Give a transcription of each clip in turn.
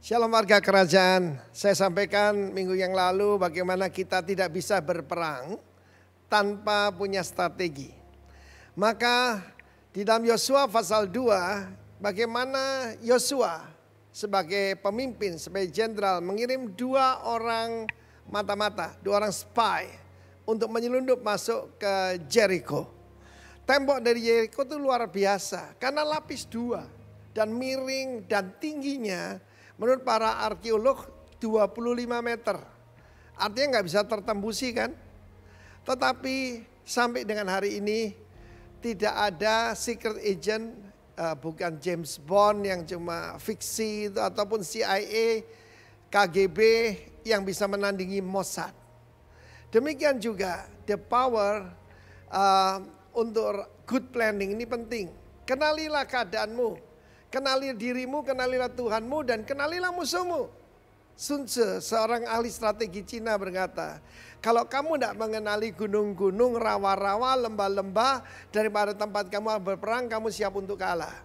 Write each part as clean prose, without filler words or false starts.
Shalom warga kerajaan, saya sampaikan minggu yang lalu bagaimana kita tidak bisa berperang tanpa punya strategi. Maka di dalam Yosua pasal 2, bagaimana Yosua sebagai pemimpin, sebagai jenderal mengirim 2 orang mata-mata, 2 orang spy untuk menyelundup masuk ke Jericho. Tembok dari Jericho itu luar biasa karena lapis 2 dan miring dan tingginya menurut para arkeolog 25 meter. Artinya nggak bisa tertembusi kan. Tetapi sampai dengan hari ini tidak ada secret agent, bukan James Bond yang cuma fiksi itu, ataupun CIA, KGB yang bisa menandingi Mossad. Demikian juga the power untuk good planning ini penting. Kenalilah keadaanmu. Kenali dirimu, kenalilah Tuhanmu, dan kenalilah musuhmu. Sun Tzu, seorang ahli strategi Cina berkata, kalau kamu tidak mengenali gunung-gunung, rawa-rawa, lembah-lembah, daripada tempat kamu berperang, kamu siap untuk kalah.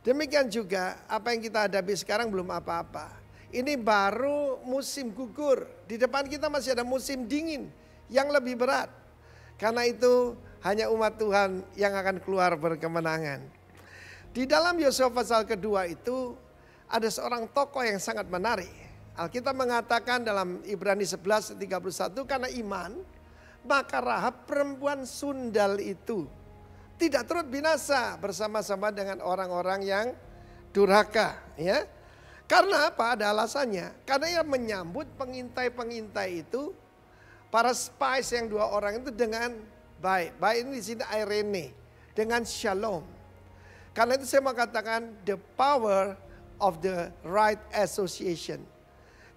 Demikian juga apa yang kita hadapi sekarang belum apa-apa. Ini baru musim gugur. Di depan kita masih ada musim dingin yang lebih berat. Karena itu hanya umat Tuhan yang akan keluar berkemenangan. Di dalam Yosua pasal kedua itu ada seorang tokoh yang sangat menarik. Alkitab mengatakan dalam Ibrani 11:31, karena iman maka Rahab perempuan sundal itu tidak turut binasa bersama-sama dengan orang-orang yang durhaka. Ya. Karena apa? Ada alasannya. Karena ia menyambut pengintai-pengintai itu, para spies yang 2 orang itu dengan baik. Baik ini di sini Irene, dengan shalom. Karena itu saya mau katakan the power of the right association.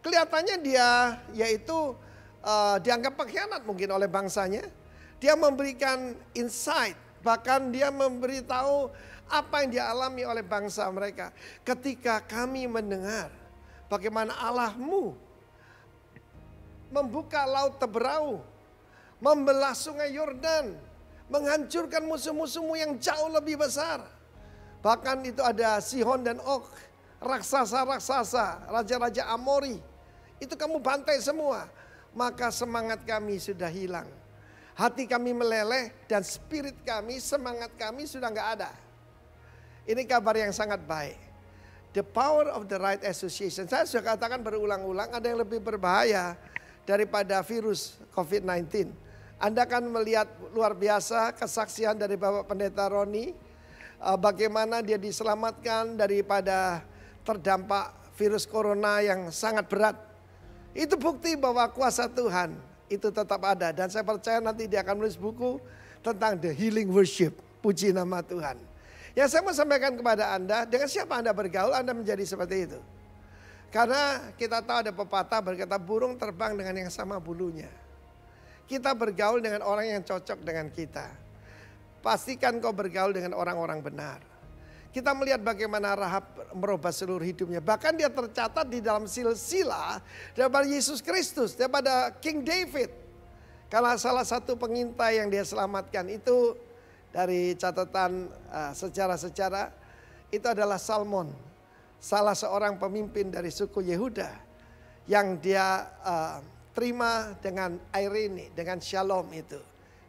Kelihatannya dia yaitu dianggap pengkhianat mungkin oleh bangsanya. Dia memberikan insight, bahkan dia memberitahu apa yang dialami oleh bangsa mereka. Ketika kami mendengar bagaimana Allahmu membuka laut Teberau, membelah sungai Yordan, menghancurkan musuh-musuhmu yang jauh lebih besar. Bahkan itu ada Sihon dan Og, raksasa-raksasa, raja-raja Amori. Itu kamu bantai semua. Maka semangat kami sudah hilang. Hati kami meleleh dan spirit kami, semangat kami sudah nggak ada. Ini kabar yang sangat baik. The power of the right association. Saya sudah katakan berulang-ulang, ada yang lebih berbahaya daripada virus COVID-19. Anda akan melihat luar biasa kesaksian dari Bapak Pendeta Roni. Bagaimana dia diselamatkan daripada terdampak virus corona yang sangat berat. Itu bukti bahwa kuasa Tuhan itu tetap ada. Dan saya percaya nanti dia akan menulis buku tentang the healing worship. Puji nama Tuhan. Yang saya mau sampaikan kepada Anda, dengan siapa Anda bergaul, Anda menjadi seperti itu. Karena kita tahu ada pepatah berkata burung terbang dengan yang sama bulunya. Kita bergaul dengan orang yang cocok dengan kita. Pastikan kau bergaul dengan orang-orang benar. Kita melihat bagaimana Rahab merubah seluruh hidupnya. Bahkan dia tercatat di dalam silsilah daripada Yesus Kristus, daripada King David. Karena salah satu pengintai yang dia selamatkan itu dari catatan sejarah-sejarah itu adalah Salmon. Salah seorang pemimpin dari suku Yehuda yang dia terima dengan Irene, dengan shalom itu.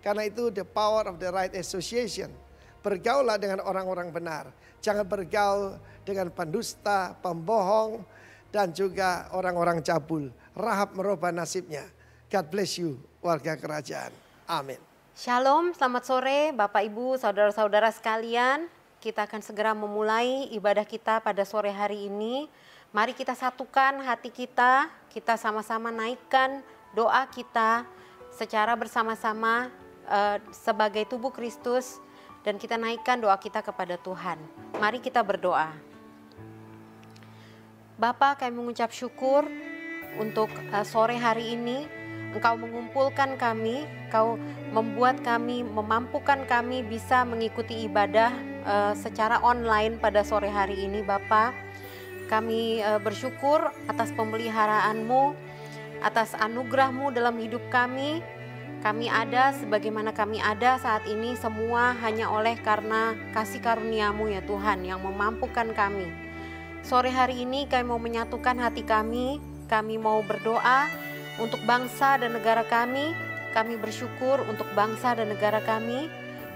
Karena itu the power of the right association. Bergaullah dengan orang-orang benar. Jangan bergaul dengan pendusta, pembohong, dan juga orang-orang cabul. Rahab merubah nasibnya. God bless you warga kerajaan. Amin. Shalom, selamat sore Bapak Ibu, saudara-saudara sekalian. Kita akan segera memulai ibadah kita pada sore hari ini. Mari kita satukan hati kita sama-sama naikkan doa kita secara bersama-sama sebagai tubuh Kristus, dan kita naikkan doa kita kepada Tuhan. Mari kita berdoa. Bapa, kami mengucap syukur untuk sore hari ini. Engkau mengumpulkan kami, Engkau membuat kami, memampukan kami bisa mengikuti ibadah secara online pada sore hari ini Bapa. Kami bersyukur atas pemeliharaan-Mu, atas anugerah-Mu dalam hidup kami. Kami ada sebagaimana kami ada saat ini semua hanya oleh karena kasih karunia-Mu ya Tuhan yang memampukan kami. Sore hari ini kami mau menyatukan hati kami mau berdoa untuk bangsa dan negara kami bersyukur untuk bangsa dan negara kami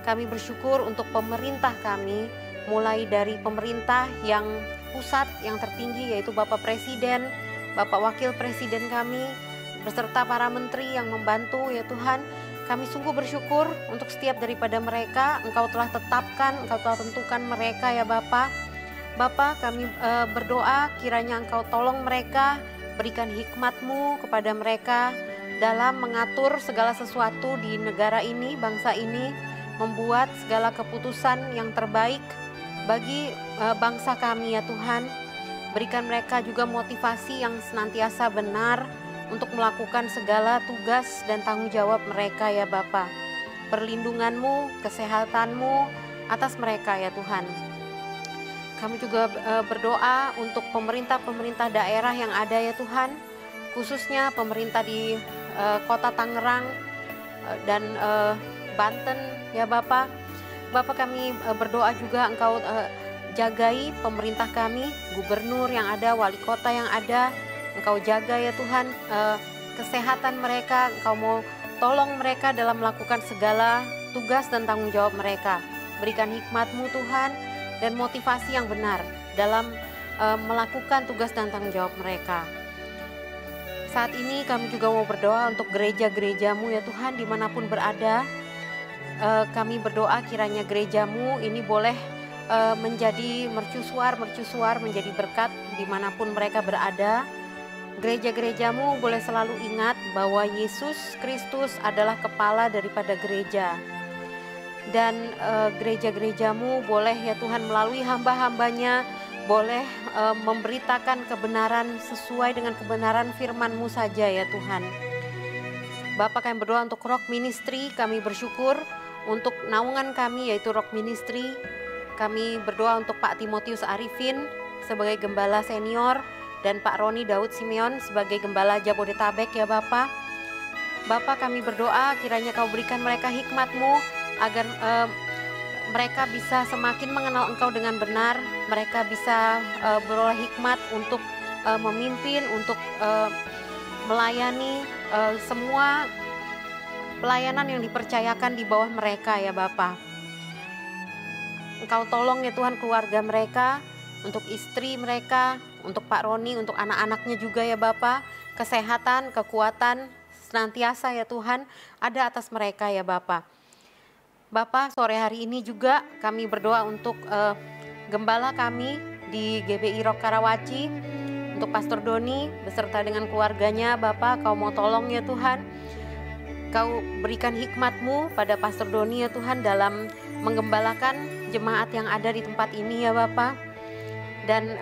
bersyukur untuk pemerintah kami, mulai dari pemerintah yang pusat yang tertinggi yaitu Bapak Presiden, Bapak Wakil Presiden kami, beserta para menteri yang membantu ya Tuhan. Kami sungguh bersyukur untuk setiap daripada mereka, Engkau telah tetapkan, Engkau telah tentukan mereka ya Bapa. Bapa, kami berdoa kiranya Engkau tolong mereka, berikan hikmat-Mu kepada mereka dalam mengatur segala sesuatu di negara ini, bangsa ini, membuat segala keputusan yang terbaik bagi bangsa kami ya Tuhan. Berikan mereka juga motivasi yang senantiasa benar untuk melakukan segala tugas dan tanggung jawab mereka ya Bapa. Perlindungan-Mu, kesehatan-Mu atas mereka ya Tuhan. Kami juga berdoa untuk pemerintah-pemerintah daerah yang ada ya Tuhan, khususnya pemerintah di kota Tangerang dan Banten ya Bapa. Bapa, kami berdoa juga Engkau jagai pemerintah kami, gubernur yang ada, wali kota yang ada, Engkau jaga ya Tuhan kesehatan mereka, Engkau mau tolong mereka dalam melakukan segala tugas dan tanggung jawab mereka. Berikan hikmat-Mu Tuhan dan motivasi yang benar dalam melakukan tugas dan tanggung jawab mereka. Saat ini kami juga mau berdoa untuk gereja-gereja-Mu ya Tuhan dimanapun berada. Kami berdoa kiranya gereja-Mu ini boleh menjadi mercusuar, menjadi berkat dimanapun mereka berada. Gereja-gereja-Mu boleh selalu ingat bahwa Yesus Kristus adalah kepala daripada gereja. Dan gereja-gereja-Mu boleh ya Tuhan melalui hamba-hambanya boleh memberitakan kebenaran sesuai dengan kebenaran firman-Mu saja ya Tuhan. Bapak, kami berdoa untuk Rock Ministry, kami bersyukur untuk naungan kami yaitu Rock Ministry. Kami berdoa untuk Pak Timotius Arifin sebagai gembala senior dan Pak Roni Daud Simeon sebagai gembala Jabodetabek ya Bapak. Bapak, kami berdoa kiranya Kau berikan mereka hikmat-Mu agar mereka bisa semakin mengenal Engkau dengan benar. Mereka bisa beroleh hikmat untuk memimpin, untuk melayani semua pelayanan yang dipercayakan di bawah mereka ya Bapak. Engkau tolong ya Tuhan keluarga mereka, untuk istri mereka, untuk Pak Roni, untuk anak-anaknya juga ya Bapak. Kesehatan, kekuatan senantiasa ya Tuhan ada atas mereka ya Bapak. Bapak, sore hari ini juga kami berdoa untuk gembala kami di GBI Rock Karawaci, untuk Pastor Doni beserta dengan keluarganya. Bapak, Kau mau tolong ya Tuhan. Kau berikan hikmat-Mu pada Pastor Doni ya Tuhan dalam menggembalakan jemaat yang ada di tempat ini ya Bapak. Dan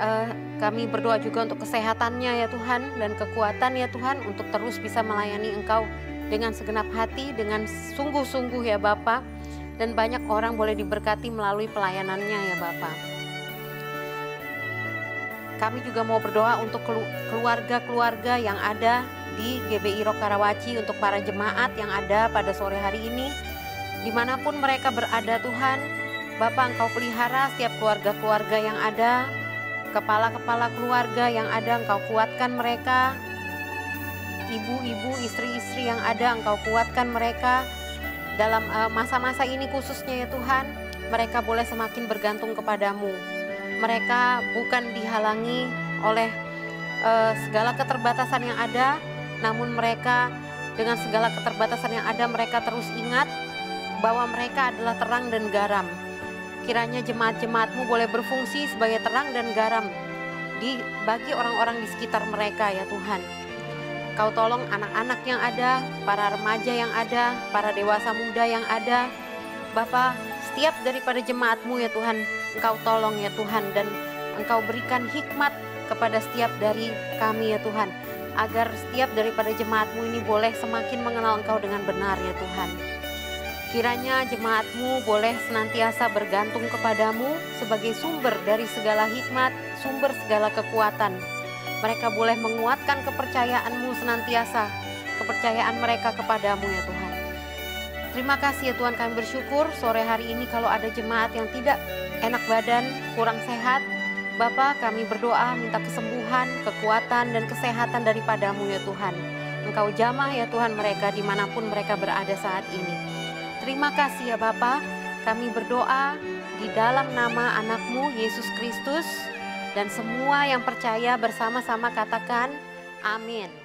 kami berdoa juga untuk kesehatannya ya Tuhan dan kekuatan ya Tuhan untuk terus bisa melayani Engkau dengan segenap hati, dengan sungguh-sungguh ya Bapak. Dan banyak orang boleh diberkati melalui pelayanannya ya Bapak. Kami juga mau berdoa untuk keluarga-keluarga yang ada di GBI Rock Karawaci, untuk para jemaat yang ada pada sore hari ini. Dimanapun mereka berada Tuhan, Bapak Engkau pelihara setiap keluarga-keluarga yang ada, kepala-kepala keluarga yang ada Engkau kuatkan mereka, ibu-ibu, istri-istri yang ada Engkau kuatkan mereka. Dalam masa-masa ini khususnya ya Tuhan, mereka boleh semakin bergantung kepadamu. Mereka bukan dihalangi oleh segala keterbatasan yang ada, namun mereka dengan segala keterbatasan yang ada, mereka terus ingat bahwa mereka adalah terang dan garam. Kiranya jemaat-jemaat-Mu boleh berfungsi sebagai terang dan garam bagi orang-orang di sekitar mereka ya Tuhan. Kau tolong anak-anak yang ada, para remaja yang ada, para dewasa muda yang ada. Bapa, setiap daripada jemaat-Mu ya Tuhan, Engkau tolong ya Tuhan, dan Engkau berikan hikmat kepada setiap dari kami ya Tuhan, agar setiap daripada jemaat-Mu ini boleh semakin mengenal Engkau dengan benar ya Tuhan. Kiranya jemaat-Mu boleh senantiasa bergantung kepadamu sebagai sumber dari segala hikmat, sumber segala kekuatan. Mereka boleh menguatkan kepercayaan-Mu senantiasa, kepercayaan mereka kepadamu ya Tuhan. Terima kasih ya Tuhan, kami bersyukur sore hari ini kalau ada jemaat yang tidak enak badan, kurang sehat, Bapa, kami berdoa minta kesembuhan, kekuatan, dan kesehatan daripadamu ya Tuhan. Engkau jamah ya Tuhan mereka dimanapun mereka berada saat ini. Terima kasih ya Bapa, kami berdoa di dalam nama anak-Mu Yesus Kristus, dan semua yang percaya bersama-sama katakan amin.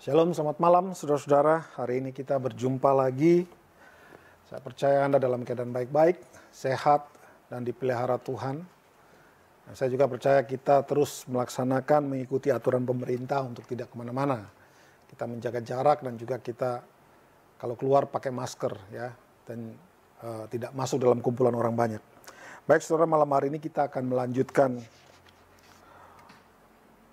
Shalom, selamat malam saudara-saudara. Hari ini kita berjumpa lagi. Saya percaya Anda dalam keadaan baik-baik, sehat, dan dipelihara Tuhan. Dan saya juga percaya kita terus melaksanakan, mengikuti aturan pemerintah untuk tidak kemana-mana. Kita menjaga jarak dan juga kita kalau keluar pakai masker, ya, dan tidak masuk dalam kumpulan orang banyak. Baik saudara, malam hari ini kita akan melanjutkan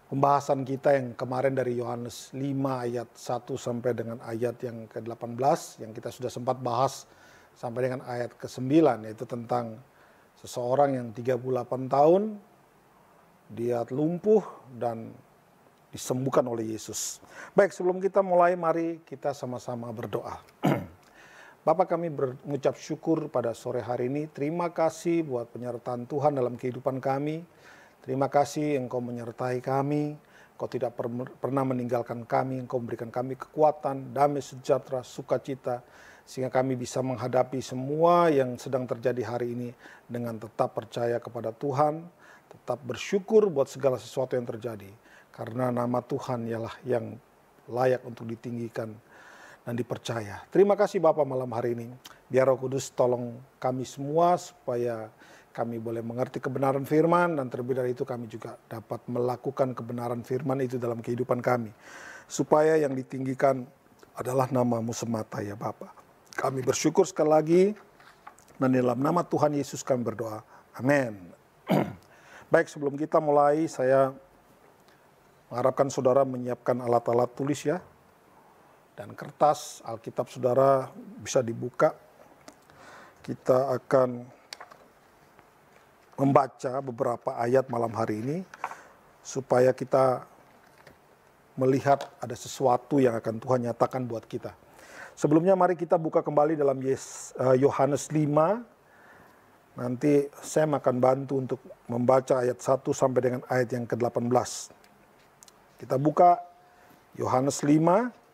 pembahasan kita yang kemarin dari Yohanes 5 ayat 1 sampai dengan ayat yang ke-18 yang kita sudah sempat bahas sampai dengan ayat ke-9, yaitu tentang seseorang yang 38 tahun dia lumpuh dan disembuhkan oleh Yesus. Baik, sebelum kita mulai, mari kita sama-sama berdoa. Bapa, kami mengucap syukur pada sore hari ini. Terima kasih buat penyertaan Tuhan dalam kehidupan kami. Terima kasih Engkau menyertai kami. Engkau tidak pernah meninggalkan kami. Engkau memberikan kami kekuatan, damai sejahtera, sukacita, sehingga kami bisa menghadapi semua yang sedang terjadi hari ini dengan tetap percaya kepada Tuhan, tetap bersyukur buat segala sesuatu yang terjadi. Karena nama Tuhan ialah yang layak untuk ditinggikan dan dipercaya. Terima kasih Bapak malam hari ini. Biar Roh Kudus tolong kami semua supaya kami boleh mengerti kebenaran firman, dan terlebih dari itu kami juga dapat melakukan kebenaran firman itu dalam kehidupan kami. Supaya yang ditinggikan adalah nama-Mu semata ya Bapak. Kami bersyukur sekali lagi, dan dalam nama Tuhan Yesus kami berdoa. Amin. Baik, sebelum kita mulai, saya mengharapkan saudara menyiapkan alat-alat tulis ya. Dan kertas, Alkitab saudara bisa dibuka. Kita akan membaca beberapa ayat malam hari ini, supaya kita melihat ada sesuatu yang akan Tuhan nyatakan buat kita. Sebelumnya mari kita buka kembali dalam Yohanes 5. Nanti saya akan bantu untuk membaca ayat 1 sampai dengan ayat yang ke-18. Kita buka Yohanes 5.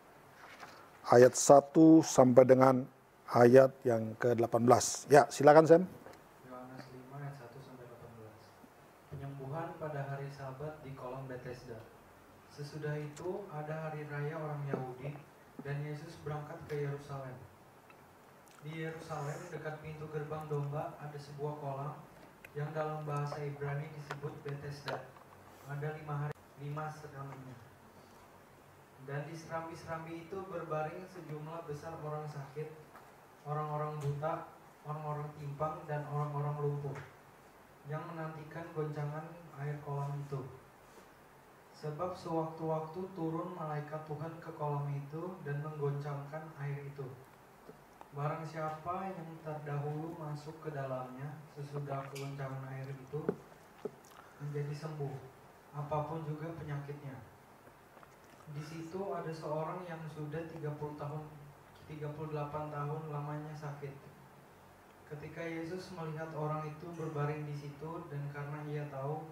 Ayat 1 sampai dengan ayat yang ke-18. Ya, silakan Sam. Yohanes 5 ayat 1 sampai 18. Penyembuhan pada hari Sabat di kolam Bethesda. Sesudah itu ada hari raya orang Yahudi dan Yesus berangkat ke Yerusalem. Di Yerusalem dekat pintu gerbang domba ada sebuah kolam yang dalam bahasa Ibrani disebut Bethesda. Ada 5 serambinya. Dan di serambi-serambi itu berbaring sejumlah besar orang sakit, orang-orang buta, orang-orang timpang, dan orang-orang lumpuh, yang menantikan goncangan air kolam itu. Sebab sewaktu-waktu turun malaikat Tuhan ke kolam itu dan menggoncangkan air itu. Barang siapa yang terdahulu masuk ke dalamnya sesudah goncangan air itu menjadi sembuh, apapun juga penyakitnya. Di situ ada seorang yang sudah 38 tahun lamanya sakit. Ketika Yesus melihat orang itu berbaring di situ, dan karena ia tahu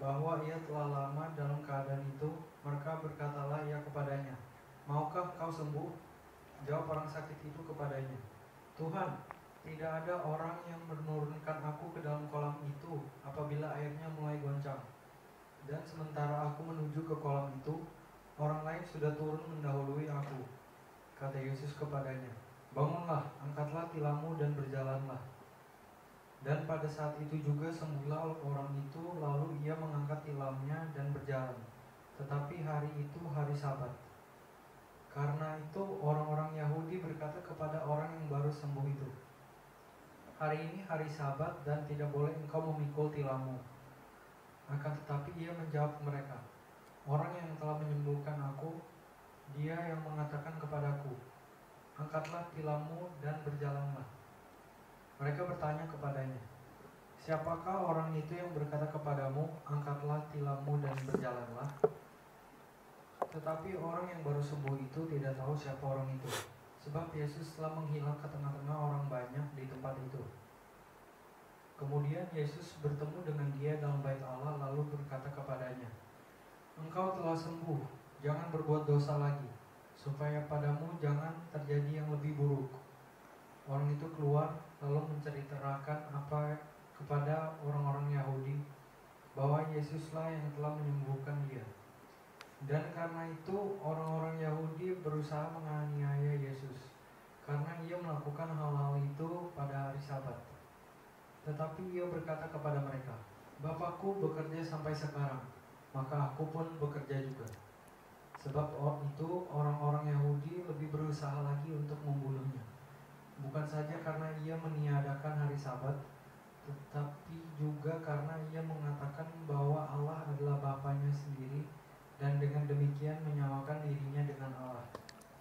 bahwa ia telah lama dalam keadaan itu, maka berkatalah ia kepadanya, "Maukah kau sembuh?" Jawab orang sakit itu kepadanya, "Tuhan, tidak ada orang yang menurunkan aku ke dalam kolam itu apabila airnya mulai goncang. Dan sementara aku menuju ke kolam itu, orang lain sudah turun mendahului aku." Kata Yesus kepadanya, "Bangunlah, angkatlah tilammu dan berjalanlah." Dan pada saat itu juga sembuhlah orang itu, lalu ia mengangkat tilamnya dan berjalan. Tetapi hari itu hari Sabat. Karena itu orang-orang Yahudi berkata kepada orang yang baru sembuh itu, "Hari ini hari Sabat dan tidak boleh engkau memikul tilammu." Akan tetapi ia menjawab mereka, "Orang yang telah menyembuhkan aku, dia yang mengatakan kepadaku, 'Angkatlah tilammu dan berjalanlah.'" Mereka bertanya kepadanya, "Siapakah orang itu yang berkata kepadamu, 'Angkatlah tilammu dan berjalanlah'?" Tetapi orang yang baru sembuh itu tidak tahu siapa orang itu, sebab Yesus telah menghilang ke tengah-tengah orang banyak di tempat itu. Kemudian Yesus bertemu dengan dia dalam bait Allah, lalu berkata kepadanya, "Engkau telah sembuh, jangan berbuat dosa lagi, supaya padamu jangan terjadi yang lebih buruk." Orang itu keluar lalu menceritakan apa kepada orang-orang Yahudi bahwa Yesuslah yang telah menyembuhkan dia. Dan karena itu orang-orang Yahudi berusaha menganiaya Yesus, karena ia melakukan hal-hal itu pada hari Sabat. Tetapi ia berkata kepada mereka, "Bapakku bekerja sampai sekarang, maka aku pun bekerja juga." Sebab itu orang-orang Yahudi lebih berusaha lagi untuk membunuhnya, bukan saja karena ia meniadakan hari Sabat, tetapi juga karena ia mengatakan bahwa Allah adalah Bapanya sendiri dan dengan demikian menyamakan dirinya dengan Allah.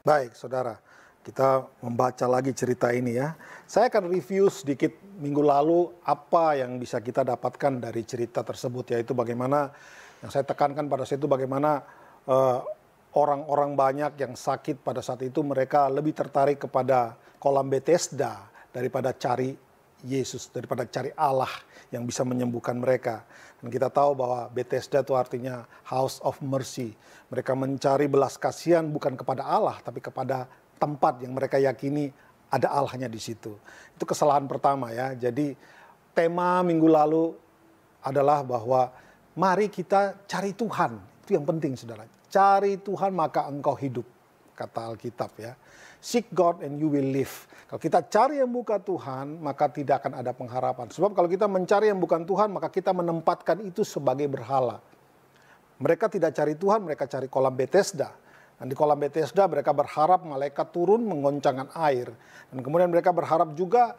Baik, saudara, kita membaca lagi cerita ini ya. Saya akan review sedikit minggu lalu apa yang bisa kita dapatkan dari cerita tersebut, yaitu bagaimana yang saya tekankan pada saat itu bagaimana orang-orang banyak yang sakit pada saat itu mereka lebih tertarik kepada kolam Bethesda daripada cari Yesus, daripada cari Allah yang bisa menyembuhkan mereka. Dan kita tahu bahwa Bethesda itu artinya House of Mercy. Mereka mencari belas kasihan bukan kepada Allah, tapi kepada tempat yang mereka yakini ada Allahnya di situ. Itu kesalahan pertama ya. Jadi tema minggu lalu adalah bahwa mari kita cari Tuhan. Itu yang penting, saudara. Cari Tuhan maka engkau hidup, kata Alkitab ya. Seek God and you will live. Kalau kita cari yang bukan Tuhan, maka tidak akan ada pengharapan. Sebab kalau kita mencari yang bukan Tuhan, maka kita menempatkan itu sebagai berhala. Mereka tidak cari Tuhan, mereka cari kolam Bethesda. Dan di kolam Bethesda mereka berharap malaikat turun mengoncangkan air. Dan kemudian mereka berharap juga,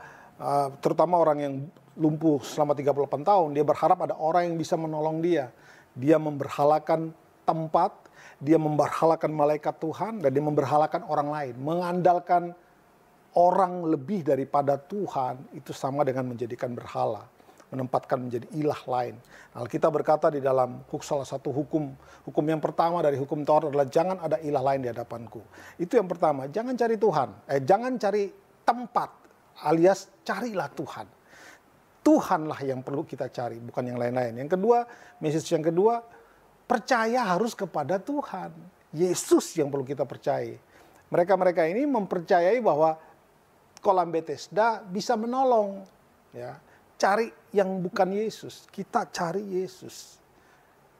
terutama orang yang lumpuh selama 38 tahun, dia berharap ada orang yang bisa menolong dia. Dia memberhalakan tempat, dia memberhalakan malaikat Tuhan, dan dia memberhalakan orang lain. Mengandalkan orang lebih daripada Tuhan itu sama dengan menjadikan berhala, menempatkan menjadi ilah lain. Alkitab berkata di dalam salah satu hukum yang pertama dari hukum Taurat adalah jangan ada ilah lain di hadapanku. Itu yang pertama, jangan cari Tuhan, jangan cari tempat, alias carilah Tuhan. Tuhanlah yang perlu kita cari, bukan yang lain-lain. Yang kedua, message yang kedua, percaya harus kepada Tuhan. Yesus yang perlu kita percaya. Mereka-mereka ini mempercayai bahwa kolam Bethesda bisa menolong. Ya. Cari yang bukan Yesus. Kita cari Yesus.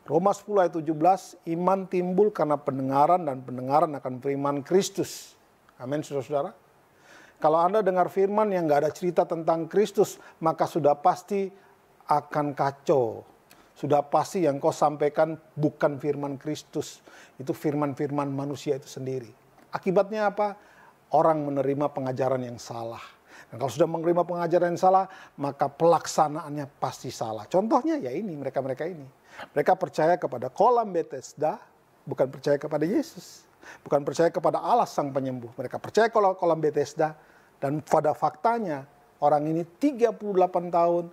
Roma 10 ayat 17, iman timbul karena pendengaran dan pendengaran akan firman Kristus. Amin, saudara-saudara. Kalau Anda dengar firman yang gak ada cerita tentang Kristus, maka sudah pasti akan kacau. Sudah pasti yang kau sampaikan bukan firman Kristus. Itu firman-firman manusia itu sendiri. Akibatnya apa? Orang menerima pengajaran yang salah. Dan kalau sudah menerima pengajaran yang salah, maka pelaksanaannya pasti salah. Contohnya ya ini, mereka-mereka ini. Mereka percaya kepada kolam Bethesda, bukan percaya kepada Yesus. Bukan percaya kepada Allah sang penyembuh. Mereka percaya kolam Bethesda, dan pada faktanya orang ini 38 tahun,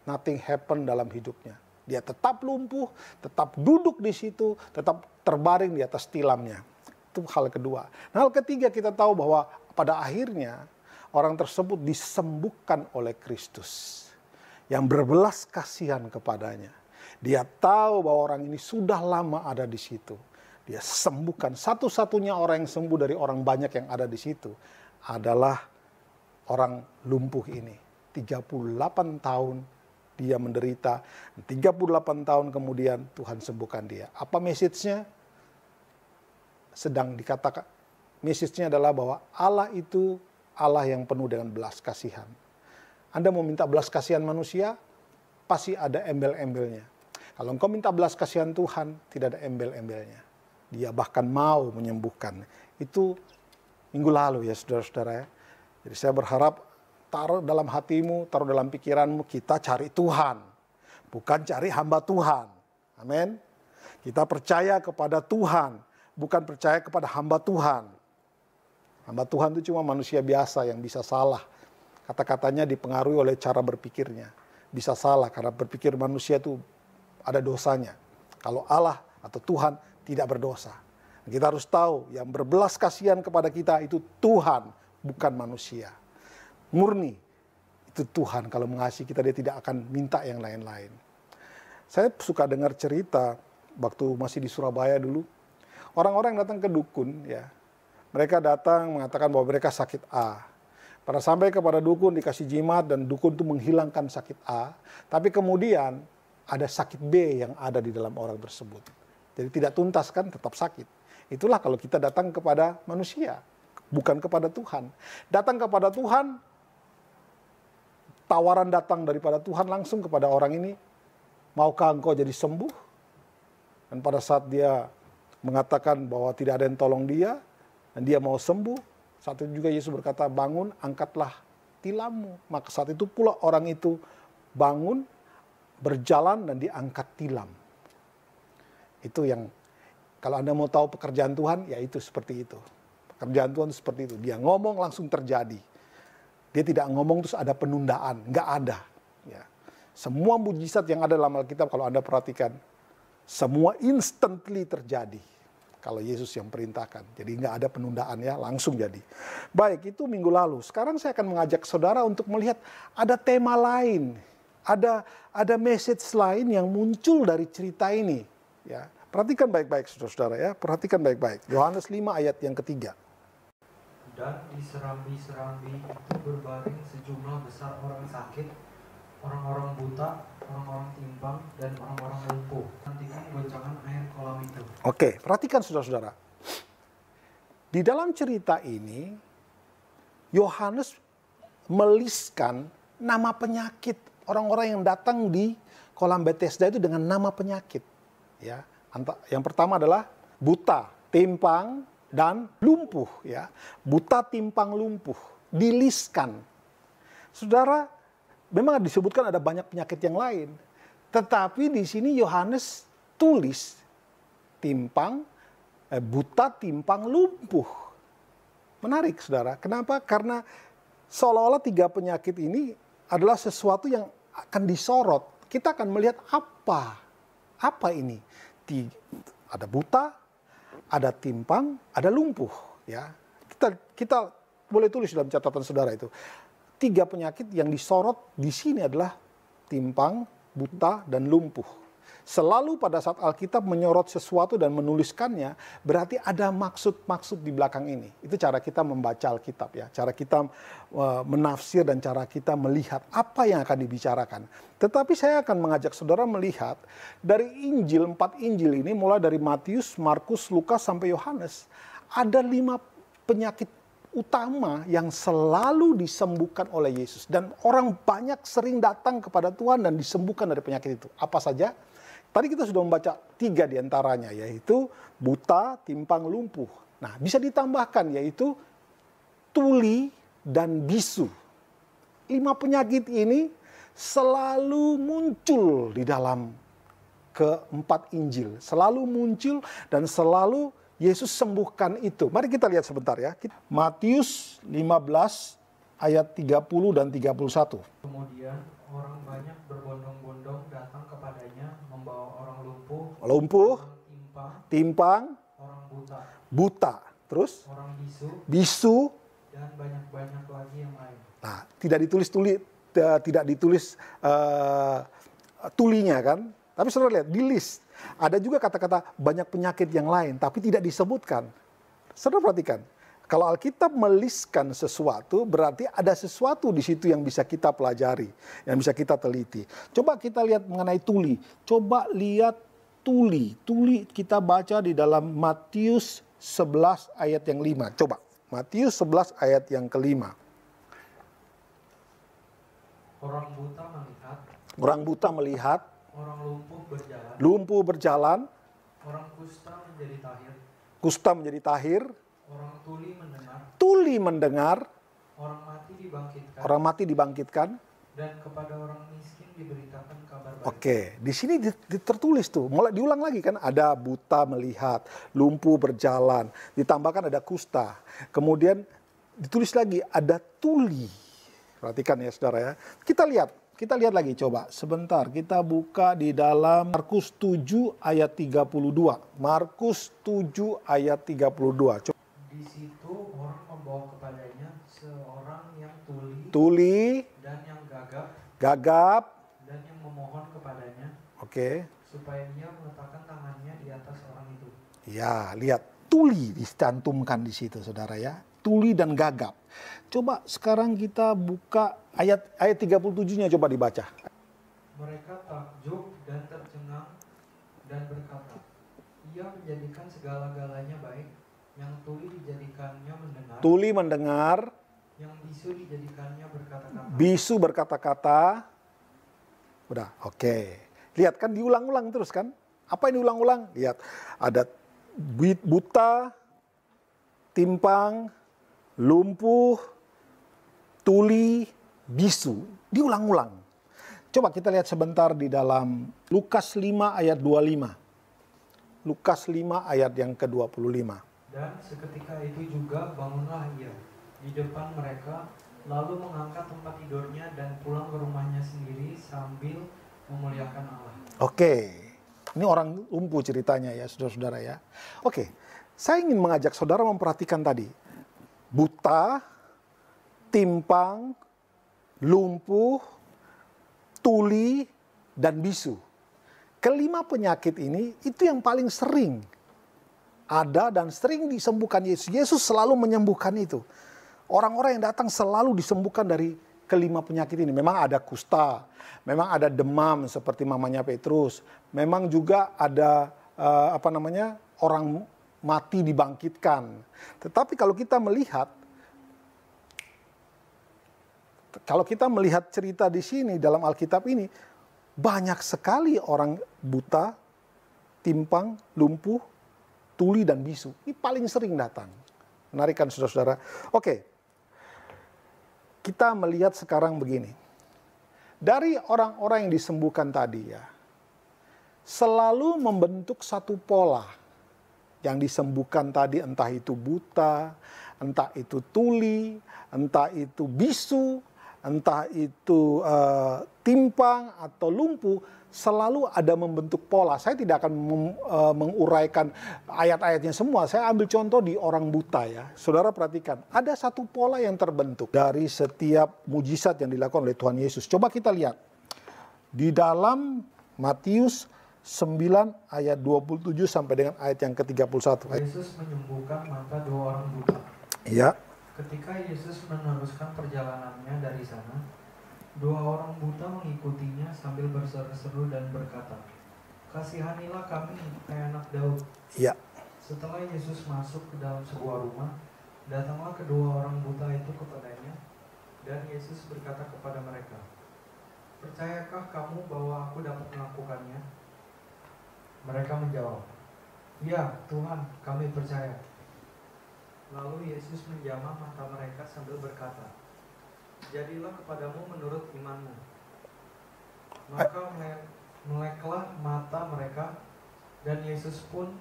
nothing happen dalam hidupnya. Dia tetap lumpuh, tetap duduk di situ, tetap terbaring di atas tilamnya. Itu hal kedua. Nah, hal ketiga kita tahu bahwa pada akhirnya orang tersebut disembuhkan oleh Kristus yang berbelas kasihan kepadanya. Dia tahu bahwa orang ini sudah lama ada di situ. Dia sembuhkan. Satu-satunya orang yang sembuh dari orang banyak yang ada di situ adalah orang lumpuh ini. 38 tahun dia menderita. 38 tahun kemudian Tuhan sembuhkan dia. Apa message-nya? Sedang dikatakan, message-nya adalah bahwa Allah itu Allah yang penuh dengan belas kasihan. Anda mau minta belas kasihan manusia, pasti ada embel-embelnya. Kalau engkau minta belas kasihan Tuhan, tidak ada embel-embelnya. Dia bahkan mau menyembuhkan. Itu minggu lalu ya saudara-saudara ya. Jadi saya berharap taruh dalam hatimu, taruh dalam pikiranmu, kita cari Tuhan. Bukan cari hamba Tuhan. Amin. Kita percaya kepada Tuhan, bukan percaya kepada hamba Tuhan. Hamba Tuhan itu cuma manusia biasa yang bisa salah. Kata-katanya dipengaruhi oleh cara berpikirnya. Bisa salah karena berpikir manusia itu ada dosanya. Kalau Allah atau Tuhan tidak berdosa. Kita harus tahu yang berbelas kasihan kepada kita itu Tuhan, bukan manusia. Murni itu Tuhan. Kalau mengasihi kita, dia tidak akan minta yang lain-lain. Saya suka dengar cerita waktu masih di Surabaya dulu. Orang-orang yang datang ke dukun ya. Mereka datang mengatakan bahwa mereka sakit A. Pada sampai kepada dukun dikasih jimat dan dukun itu menghilangkan sakit A. Tapi kemudian ada sakit B yang ada di dalam orang tersebut. Jadi tidak tuntas kan, tetap sakit. Itulah kalau kita datang kepada manusia, bukan kepada Tuhan. Datang kepada Tuhan, tawaran datang daripada Tuhan langsung kepada orang ini, maukah engkau jadi sembuh? Dan pada saat dia mengatakan bahwa tidak ada yang tolong dia, dan dia mau sembuh, saat itu juga Yesus berkata, bangun, angkatlah tilammu. Maka saat itu pula orang itu bangun, berjalan dan diangkat tilam. Itu yang, kalau Anda mau tahu pekerjaan Tuhan, ya itu seperti itu. Pekerjaan Tuhan seperti itu. Dia ngomong langsung terjadi. Dia tidak ngomong terus ada penundaan, nggak ada. Ya. Semua mujizat yang ada dalam Alkitab kalau Anda perhatikan, semua instantly terjadi. Kalau Yesus yang perintahkan. Jadi nggak ada penundaan ya, langsung jadi. Baik, itu minggu lalu. Sekarang saya akan mengajak saudara untuk melihat ada tema lain. Ada message lain yang muncul dari cerita ini. Ya, perhatikan baik-baik saudara-saudara ya. Perhatikan baik-baik. Yohanes 5 ayat yang ketiga. Dan di serambi-serambi itu berbaring sejumlah besar orang sakit, orang-orang buta, orang-orang timpang, dan orang-orang lumpuh. Nantikan goncangan air kolam itu. Oke, perhatikan saudara-saudara. Di dalam cerita ini, Yohanes meliskan nama penyakit orang-orang yang datang di kolam Bethesda itu dengan nama penyakit. Ya, yang pertama adalah buta, timpang, dan lumpuh. Ya, buta, timpang, lumpuh. Diliskan. Saudara, memang disebutkan ada banyak penyakit yang lain. Tetapi di sini Yohanes tulis buta, timpang, lumpuh. Menarik saudara. Kenapa? Karena seolah-olah 3 penyakit ini adalah sesuatu yang akan disorot. Kita akan melihat apa ini. Ada buta, ada timpang, ada lumpuh. Ya, kita boleh tulis dalam catatan saudara itu. 3 penyakit yang disorot di sini adalah timpang, buta, dan lumpuh. Selalu pada saat Alkitab menyorot sesuatu dan menuliskannya, berarti ada maksud-maksud di belakang ini. Itu cara kita membaca Alkitab ya. Cara kita menafsir dan cara kita melihat apa yang akan dibicarakan. Tetapi saya akan mengajak saudara melihat dari Injil, 4 Injil ini, mulai dari Matius, Markus, Lukas, sampai Yohanes. Ada 5 penyakit utama yang selalu disembuhkan oleh Yesus. Dan orang banyak sering datang kepada Tuhan dan disembuhkan dari penyakit itu. Apa saja? Tadi kita sudah membaca 3 diantaranya, yaitu buta, timpang, lumpuh. Nah, bisa ditambahkan yaitu tuli dan bisu. 5 penyakit ini selalu muncul di dalam ke-4 Injil. Selalu muncul dan selalu Yesus sembuhkan itu. Mari kita lihat sebentar ya. Matius 15 ayat 30 dan 31. Kemudian orang banyak berbondong-bondong datang kepadanya membawa orang lumpuh, orang timpang, orang buta, terus orang bisu, dan banyak-banyak lagi yang lain. Nah, tidak ditulis tulinya kan? Tapi saudara lihat di list. Ada juga kata-kata banyak penyakit yang lain, tapi tidak disebutkan. Saudara perhatikan, kalau Alkitab meliskan sesuatu, berarti ada sesuatu di situ yang bisa kita pelajari, yang bisa kita teliti. Coba kita lihat mengenai tuli. Coba lihat tuli. Tuli kita baca di dalam Matius 11 ayat yang 5. Coba, Matius 11 ayat yang kelima. Orang buta melihat. Orang lumpuh berjalan. Orang kusta menjadi tahir. Orang tuli mendengar. Orang mati dibangkitkan. Dan kepada orang miskin diberitakan kabar baik. Oke, di sini tertulis tuh. Mulai diulang lagi kan, ada buta melihat, lumpuh berjalan, ditambahkan ada kusta. Kemudian ditulis lagi ada tuli. Perhatikan ya saudara ya. Kita lihat lagi coba. Sebentar, kita buka di dalam Markus 7 ayat 32. Markus 7 ayat 32. Coba. Di situ orang membawa kepadanya seorang yang tuli dan yang gagap dan yang memohon kepadanya. Oke. Supaya ia meletakkan tangannya di atas orang itu. Ya, lihat tuli dicantumkan di situ saudara ya. Tuli dan gagap. Coba sekarang kita buka ayat 37-nya coba dibaca. Mereka takjub dan tercengang dan berkata, ia menjadikan segala-galanya baik. Yang tuli dijadikannya mendengar. Tuli mendengar. Yang bisu dijadikannya berkata-kata. Bisu berkata-kata. Udah, oke. Lihat kan diulang-ulang terus kan. Apa yang diulang-ulang? Lihat, ada buta, timpang, lumpuh, tuli, bisu, diulang-ulang. Coba kita lihat sebentar di dalam Lukas 5 ayat 25. Lukas 5 ayat yang ke-25. Dan seketika itu juga bangunlah ia di depan mereka, lalu mengangkat tempat tidurnya dan pulang ke rumahnya sendiri sambil memuliakan Allah. Oke, ini orang lumpuh ceritanya ya saudara-saudara ya. Oke, saya ingin mengajak saudara memperhatikan tadi. Buta, timpang, lumpuh, tuli, dan bisu. Kelima penyakit ini itu yang paling sering ada dan sering disembuhkan Yesus. Yesus selalu menyembuhkan itu. Orang-orang yang datang selalu disembuhkan dari kelima penyakit ini. Memang ada kusta, memang ada demam seperti mamanya Petrus. Memang juga ada orang mati dibangkitkan. Tetapi kalau kita melihat cerita di sini dalam Alkitab ini, banyak sekali orang buta, timpang, lumpuh, tuli, dan bisu. Ini paling sering datang. Menarik kan saudara-saudara? Oke, kita melihat sekarang begini. Dari orang-orang yang disembuhkan tadi ya, selalu membentuk satu pola. Yang disembuhkan tadi entah itu buta, entah itu tuli, entah itu bisu, entah itu timpang atau lumpuh, selalu ada membentuk pola. Saya tidak akan menguraikan ayat-ayatnya semua. Saya ambil contoh di orang buta ya. Saudara perhatikan, ada satu pola yang terbentuk dari setiap mujizat yang dilakukan oleh Tuhan Yesus. Coba kita lihat. Di dalam Matius 9 ayat 27 sampai dengan ayat yang ke-31. Yesus menyembuhkan mata dua orang buta. Iya. Ketika Yesus meneruskan perjalanannya dari sana, dua orang buta mengikutinya sambil berseru-seru dan berkata, "Kasihanilah kami, hai anak Daud." Iya. Setelah Yesus masuk ke dalam sebuah rumah, datanglah kedua orang buta itu kepadanya, dan Yesus berkata kepada mereka, "Percayakah kamu bahwa aku dapat melakukannya?" Mereka menjawab, "Ya Tuhan, kami percaya." Lalu Yesus menjamah mata mereka sambil berkata, "Jadilah kepadamu menurut imanmu." Maka meleklah mata mereka, dan Yesus pun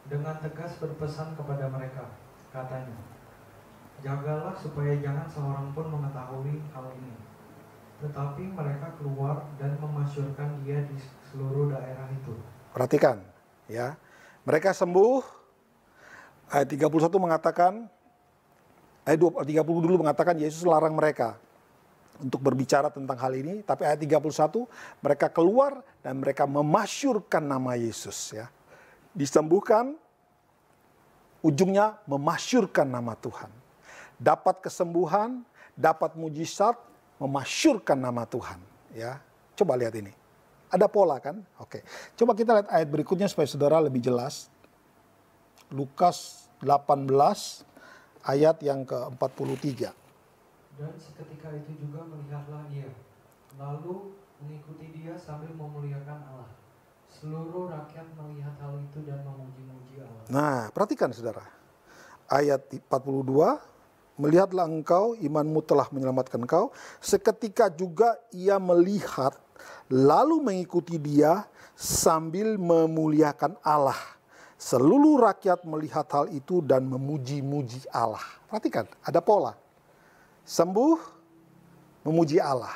dengan tegas berpesan kepada mereka, katanya, "Jagalah supaya jangan seorang pun mengetahui hal ini." Tetapi mereka keluar dan memasyurkan dia di seluruh daerah itu. Perhatikan ya. Mereka sembuh. Ayat 31 mengatakan, ayat 30 dulu mengatakan Yesus larang mereka untuk berbicara tentang hal ini. Tapi ayat 31 mereka keluar dan mereka memasyurkan nama Yesus ya. Disembuhkan, ujungnya memasyurkan nama Tuhan. Dapat kesembuhan, dapat mujizat, memasyurkan nama Tuhan ya. Coba lihat ini. Ada pola kan? Oke. Coba kita lihat ayat berikutnya supaya saudara lebih jelas. Lukas 18 ayat yang ke-43. Dan seketika itu juga melihatlah ia, lalu mengikuti dia sambil memuliakan Allah. Seluruh rakyat melihat hal itu dan memuji-muji Allah. Nah, perhatikan saudara. Ayat 42, "Melihatlah engkau, imanmu telah menyelamatkan engkau. Seketika juga ia melihat, lalu mengikuti dia sambil memuliakan Allah. Seluruh rakyat melihat hal itu dan memuji-muji Allah." Perhatikan, ada pola. Sembuh, memuji Allah.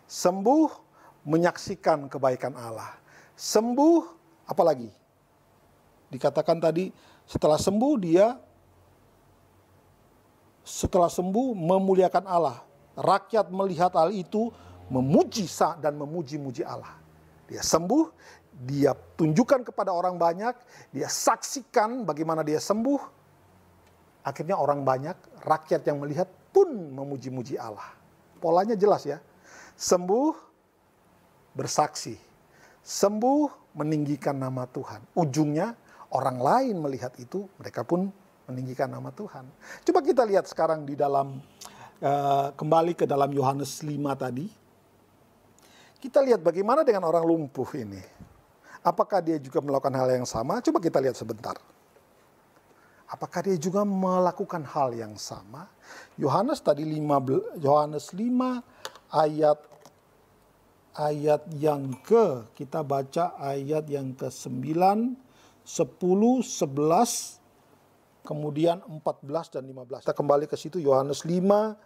Sembuh, menyaksikan kebaikan Allah. Sembuh, apalagi? Dikatakan tadi, setelah sembuh memuliakan Allah. Rakyat melihat hal itu, memuji dan memuji-muji Allah. Dia sembuh, dia tunjukkan kepada orang banyak, dia saksikan bagaimana dia sembuh. Akhirnya orang banyak, rakyat yang melihat pun memuji-muji Allah. Polanya jelas ya. Sembuh, bersaksi. Sembuh, meninggikan nama Tuhan. Ujungnya orang lain melihat itu, mereka pun meninggikan nama Tuhan. Coba kita lihat sekarang di dalam, kembali ke dalam Yohanes 5 tadi. Kita lihat bagaimana dengan orang lumpuh ini. Apakah dia juga melakukan hal yang sama? Coba kita lihat sebentar. Apakah dia juga melakukan hal yang sama? Yohanes 5 ayat yang kita baca ayat yang ke-9, 10, 11, kemudian 14 dan 15. Kita kembali ke situ, Yohanes 5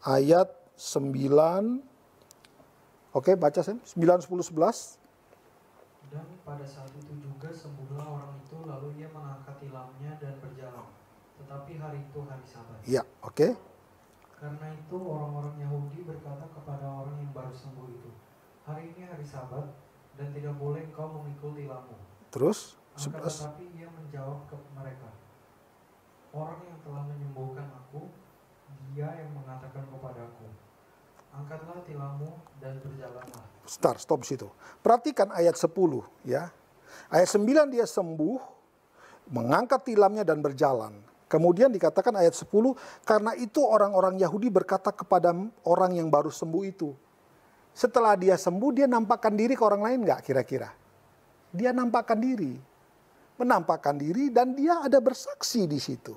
ayat 9. Oke, baca Sam. 9, 10, 11. Dan pada saat itu juga sembuhlah orang itu, lalu ia mengangkat tilamnya dan berjalan. Tetapi hari itu hari Sabat. Ya, oke. Karena itu orang-orang Yahudi berkata kepada orang yang baru sembuh itu, hari ini hari Sabat dan tidak boleh engkau memikul tilammu. Terus, Akan 11. tetapi ia menjawab ke mereka, orang yang telah menyembuhkan aku, dia yang mengatakan kepadaku, angkatlah tilammu dan berjalanlah. Stop situ. Perhatikan ayat 10 ya. Ayat 9 dia sembuh, mengangkat tilamnya dan berjalan. Kemudian dikatakan ayat 10, karena itu orang-orang Yahudi berkata kepada orang yang baru sembuh itu. Setelah dia sembuh, dia nampakkan diri ke orang lain nggak kira-kira? Dia nampakkan diri. Menampakkan diri dan dia ada bersaksi di situ.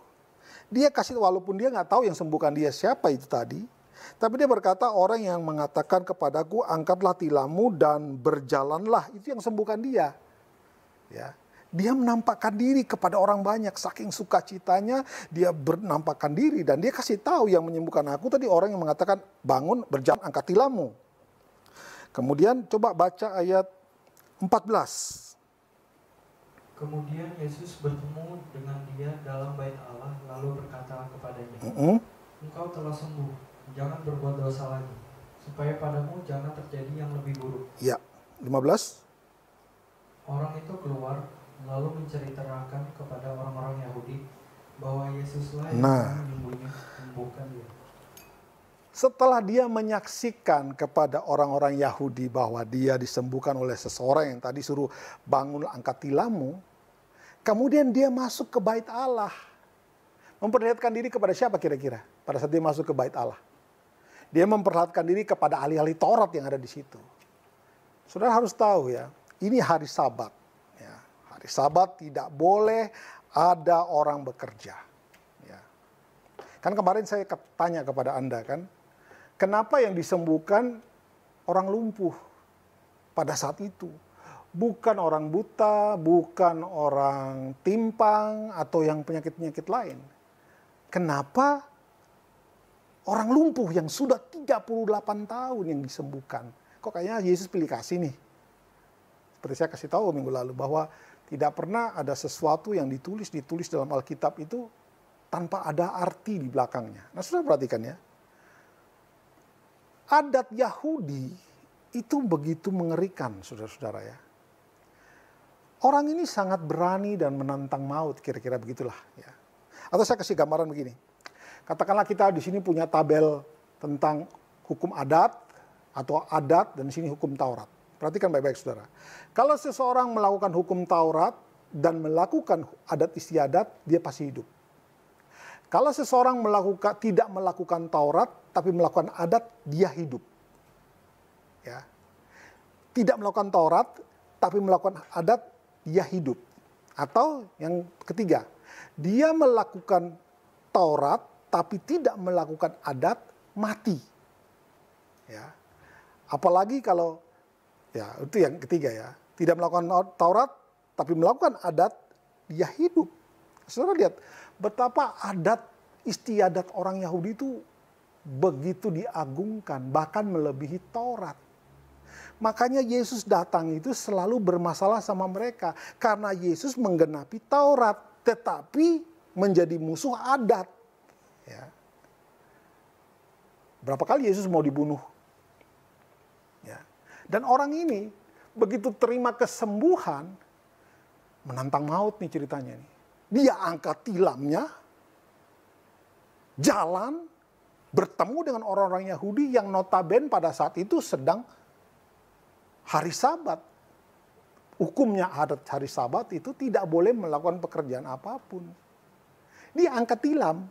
Dia kasih, walaupun dia nggak tahu yang sembuhkan dia siapa itu tadi. Tapi dia berkata, orang yang mengatakan kepadaku, angkatlah tilammu dan berjalanlah. Itu yang sembuhkan dia. Ya. Dia menampakkan diri kepada orang banyak. Saking sukacitanya, dia menampakkan diri. Dan dia kasih tahu yang menyembuhkan aku tadi orang yang mengatakan, bangun, berjalan, angkat tilammu. Kemudian coba baca ayat 14. Kemudian Yesus bertemu dengan dia dalam bait Allah, lalu berkata kepadanya, engkau telah sembuh, jangan berbuat dosa lagi, supaya padamu jangan terjadi yang lebih buruk. Ya, 15. Orang itu keluar, lalu menceritakan kepada orang-orang Yahudi bahwa Yesuslah yang menyembuhkan dia. Setelah dia menyaksikan kepada orang-orang Yahudi bahwa dia disembuhkan oleh seseorang yang tadi suruh bangun angkat tilammu, kemudian dia masuk ke bait Allah. Memperlihatkan diri kepada siapa kira-kira pada saat dia masuk ke bait Allah? Dia memperlihatkan diri kepada ahli-ahli Taurat yang ada di situ. Saudara harus tahu ya, ini hari Sabat. Ya, hari Sabat tidak boleh ada orang bekerja. Ya. Kan kemarin saya tanya kepada Anda kan, kenapa yang disembuhkan orang lumpuh pada saat itu? Bukan orang buta, bukan orang timpang, atau yang penyakit-penyakit lain. Kenapa orang lumpuh yang sudah 38 tahun yang disembuhkan? Kok kayaknya Yesus pilih kasih nih? Seperti saya kasih tahu minggu lalu bahwa tidak pernah ada sesuatu yang ditulis dalam Alkitab itu tanpa ada arti di belakangnya. Nah, saudara perhatikan ya. Adat Yahudi itu begitu mengerikan, saudara-saudara ya. Orang ini sangat berani dan menantang maut, kira-kira begitulah ya. Atau saya kasih gambaran begini. Katakanlah kita di sini punya tabel tentang hukum adat atau adat, dan di sini hukum Taurat. Perhatikan baik-baik saudara. Kalau seseorang melakukan hukum Taurat dan melakukan adat istiadat, dia pasti hidup. Kalau seseorang tidak melakukan Taurat tapi melakukan adat, dia hidup. Ya. Tidak melakukan Taurat tapi melakukan adat, dia hidup. Atau yang ketiga, dia melakukan Taurat tapi tidak melakukan adat, mati. Ya. Apalagi kalau, ya itu yang ketiga ya, tidak melakukan Taurat tapi melakukan adat, dia hidup. Saudara lihat betapa adat istiadat orang Yahudi itu begitu diagungkan, bahkan melebihi Taurat. Makanya Yesus datang itu selalu bermasalah sama mereka, karena Yesus menggenapi Taurat tetapi menjadi musuh adat. Ya. Berapa kali Yesus mau dibunuh? Ya. Dan orang ini begitu terima kesembuhan, menantang maut nih ceritanya nih. Dia angkat tilamnya, jalan, bertemu dengan orang-orang Yahudi yang notabene pada saat itu sedang hari Sabat. Hukumnya adat hari Sabat itu tidak boleh melakukan pekerjaan apapun. Dia angkat tilam.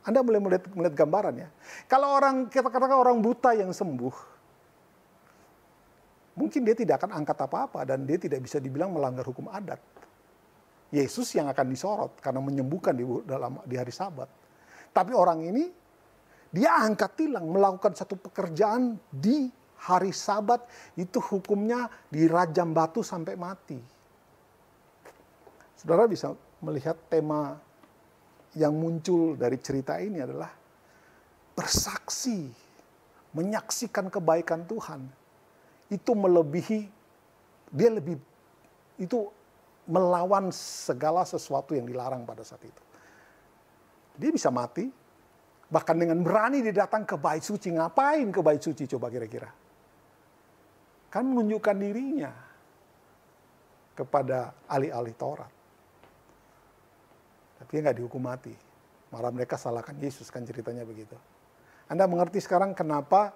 Anda boleh melihat gambaran ya. Kalau kita katakan orang buta yang sembuh, mungkin dia tidak akan angkat apa-apa dan dia tidak bisa dibilang melanggar hukum adat. Yesus yang akan disorot karena menyembuhkan di hari Sabat. Tapi orang ini Dia angkat tilang melakukan satu pekerjaan di hari Sabat, itu hukumnya dirajam batu sampai mati. Saudara bisa melihat tema yang muncul dari cerita ini adalah bersaksi, menyaksikan kebaikan Tuhan. Itu melebihi, dia lebih, itu melawan segala sesuatu yang dilarang pada saat itu. Dia bisa mati, bahkan dengan berani dia datang ke bait suci. Ngapain ke bait suci coba kira-kira? Kan menunjukkan dirinya kepada ahli-ahli Taurat. Tapi dia nggak dihukum mati. Malah mereka salahkan Yesus, kan ceritanya begitu. Anda mengerti sekarang kenapa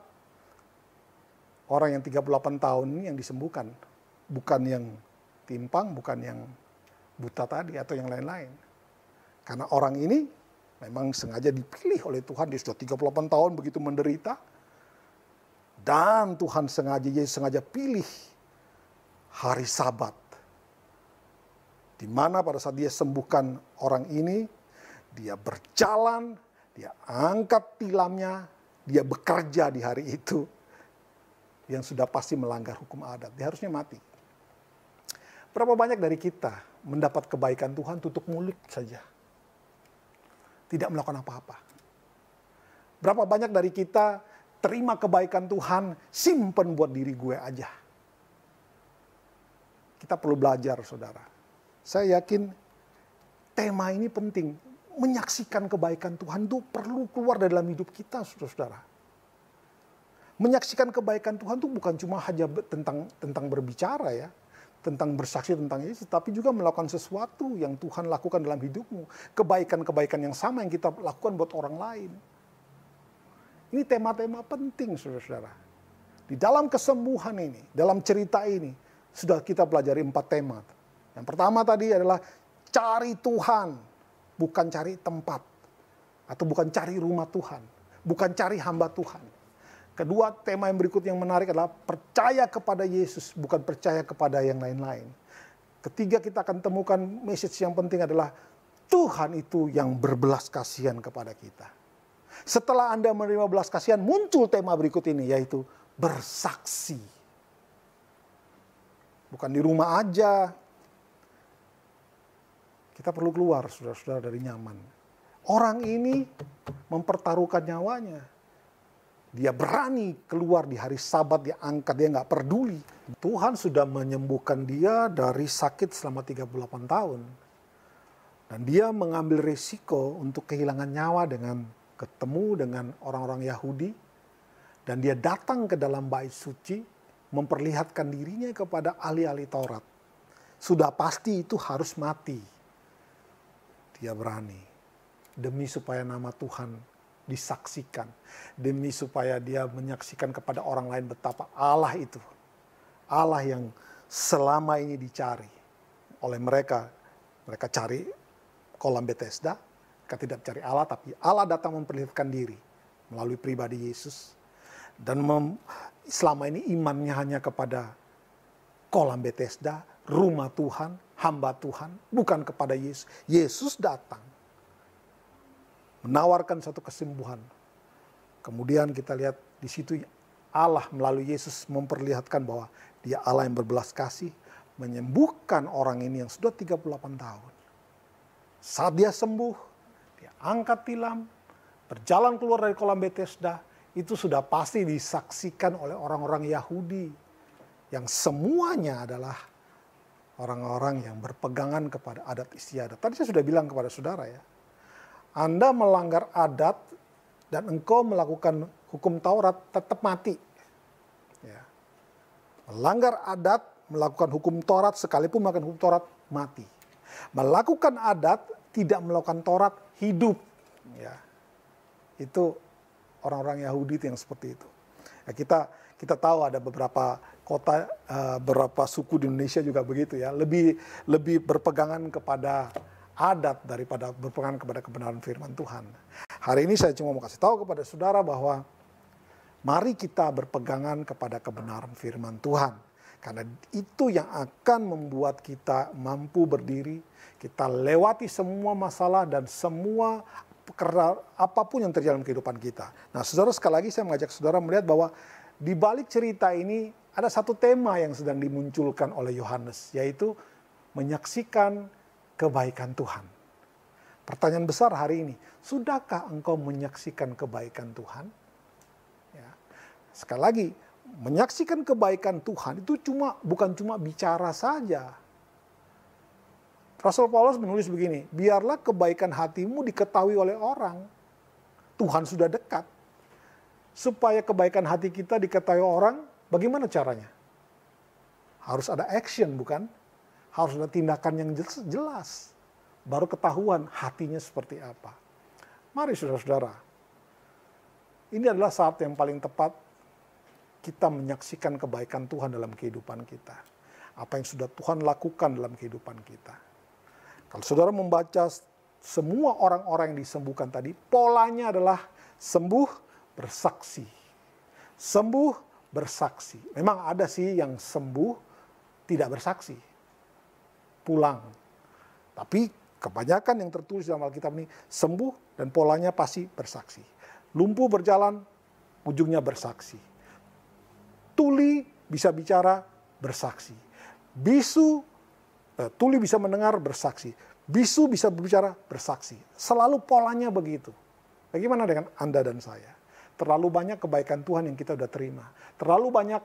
orang yang 38 tahun ini yang disembuhkan. Bukan yang timpang, bukan yang buta tadi atau yang lain-lain. Karena orang ini memang sengaja dipilih oleh Tuhan. Dia sudah 38 tahun begitu menderita. Dan Tuhan Yesus sengaja pilih hari Sabat. Di mana pada saat dia sembuhkan orang ini, dia berjalan, dia angkat tilamnya, dia bekerja di hari itu. Yang sudah pasti melanggar hukum adat, dia harusnya mati. Berapa banyak dari kita mendapat kebaikan Tuhan tutup mulut saja. Tidak melakukan apa-apa. Berapa banyak dari kita terima kebaikan Tuhan, simpen buat diri gue aja. Kita perlu belajar, saudara. Saya yakin tema ini penting. Menyaksikan kebaikan Tuhan itu perlu keluar dari dalam hidup kita, saudara-saudara. Menyaksikan kebaikan Tuhan itu bukan cuma hanya tentang berbicara ya. Tentang bersaksi tentang Yesus, tapi juga melakukan sesuatu yang Tuhan lakukan dalam hidupmu. Kebaikan-kebaikan yang sama yang kita lakukan buat orang lain. Ini tema-tema penting, saudara-saudara. Di dalam kesembuhan ini, dalam cerita ini, sudah kita pelajari 4 tema. Yang pertama tadi adalah cari Tuhan, bukan cari tempat. Atau bukan cari rumah Tuhan, bukan cari hamba Tuhan. Kedua, tema yang berikut yang menarik adalah percaya kepada Yesus, bukan percaya kepada yang lain-lain. Ketiga, kita akan temukan message yang penting adalah Tuhan itu yang berbelas kasihan kepada kita. Setelah Anda menerima belas kasihan, muncul tema berikut ini, yaitu bersaksi. Bukan di rumah aja. Kita perlu keluar, saudara-saudara, dari nyaman. Orang ini mempertaruhkan nyawanya. Dia berani keluar di hari Sabat, dia angkat, dia nggak peduli. Tuhan sudah menyembuhkan dia dari sakit selama 38 tahun. Dan dia mengambil risiko untuk kehilangan nyawa dengan ketemu dengan orang-orang Yahudi. Dan dia datang ke dalam bait suci, memperlihatkan dirinya kepada ahli-ahli Taurat. Sudah pasti itu harus mati. Dia berani. Demi supaya nama Tuhan disaksikan, demi supaya dia menyaksikan kepada orang lain betapa Allah itu, Allah yang selama ini dicari oleh mereka. Mereka cari kolam Bethesda, mereka tidak cari Allah, tapi Allah datang memperlihatkan diri melalui pribadi Yesus. Dan selama ini imannya hanya kepada kolam Bethesda, rumah Tuhan, hamba Tuhan, bukan kepada Yesus. Yesus datang menawarkan satu kesembuhan. Kemudian kita lihat di situ Allah melalui Yesus memperlihatkan bahwa dia Allah yang berbelas kasih, menyembuhkan orang ini yang sudah 38 tahun. Saat dia sembuh, dia angkat tilam, berjalan keluar dari kolam Bethesda, itu sudah pasti disaksikan oleh orang-orang Yahudi yang semuanya adalah orang-orang yang berpegangan kepada adat istiadat. Tadi saya sudah bilang kepada saudara ya, Anda melanggar adat dan engkau melakukan hukum Taurat tetap mati. Ya. Melanggar adat, melakukan hukum Taurat, sekalipun melakukan hukum Taurat, mati. Melakukan adat, tidak melakukan Taurat, hidup. Ya. Itu orang-orang Yahudi yang seperti itu. Ya, kita tahu ada beberapa kota, beberapa suku di Indonesia juga begitu ya. Lebih berpegangan kepada adat daripada berpegangan kepada kebenaran firman Tuhan. Hari ini saya cuma mau kasih tahu kepada saudara bahwa mari kita berpegangan kepada kebenaran firman Tuhan. Karena itu yang akan membuat kita mampu berdiri, kita lewati semua masalah dan semua karena apapun yang terjadi dalam kehidupan kita. Nah, saudara, sekali lagi saya mengajak saudara melihat bahwa di balik cerita ini ada satu tema yang sedang dimunculkan oleh Yohanes, yaitu menyaksikan kebaikan Tuhan. Pertanyaan besar hari ini, sudahkah engkau menyaksikan kebaikan Tuhan? Ya. Sekali lagi, menyaksikan kebaikan Tuhan itu bukan cuma bicara saja. Rasul Paulus menulis begini, biarlah kebaikan hatimu diketahui oleh orang. Tuhan sudah dekat. Supaya kebaikan hati kita diketahui orang, bagaimana caranya? Harus ada action, bukan? Harus ada tindakan yang jelas. Baru ketahuan hatinya seperti apa. Mari saudara-saudara, ini adalah saat yang paling tepat kita menyaksikan kebaikan Tuhan dalam kehidupan kita. Apa yang sudah Tuhan lakukan dalam kehidupan kita. Kalau saudara membaca semua orang-orang yang disembuhkan tadi, polanya adalah sembuh, bersaksi. Sembuh, bersaksi. Memang ada sih yang sembuh, tidak bersaksi. Pulang. Tapi kebanyakan yang tertulis dalam Alkitab ini, sembuh dan polanya pasti bersaksi. Lumpuh berjalan, ujungnya bersaksi. Tuli bisa bicara, bersaksi. Tuli bisa mendengar, bersaksi. Bisu bisa berbicara, bersaksi. Selalu polanya begitu. Bagaimana dengan Anda dan saya? Terlalu banyak kebaikan Tuhan yang kita sudah terima. Terlalu banyak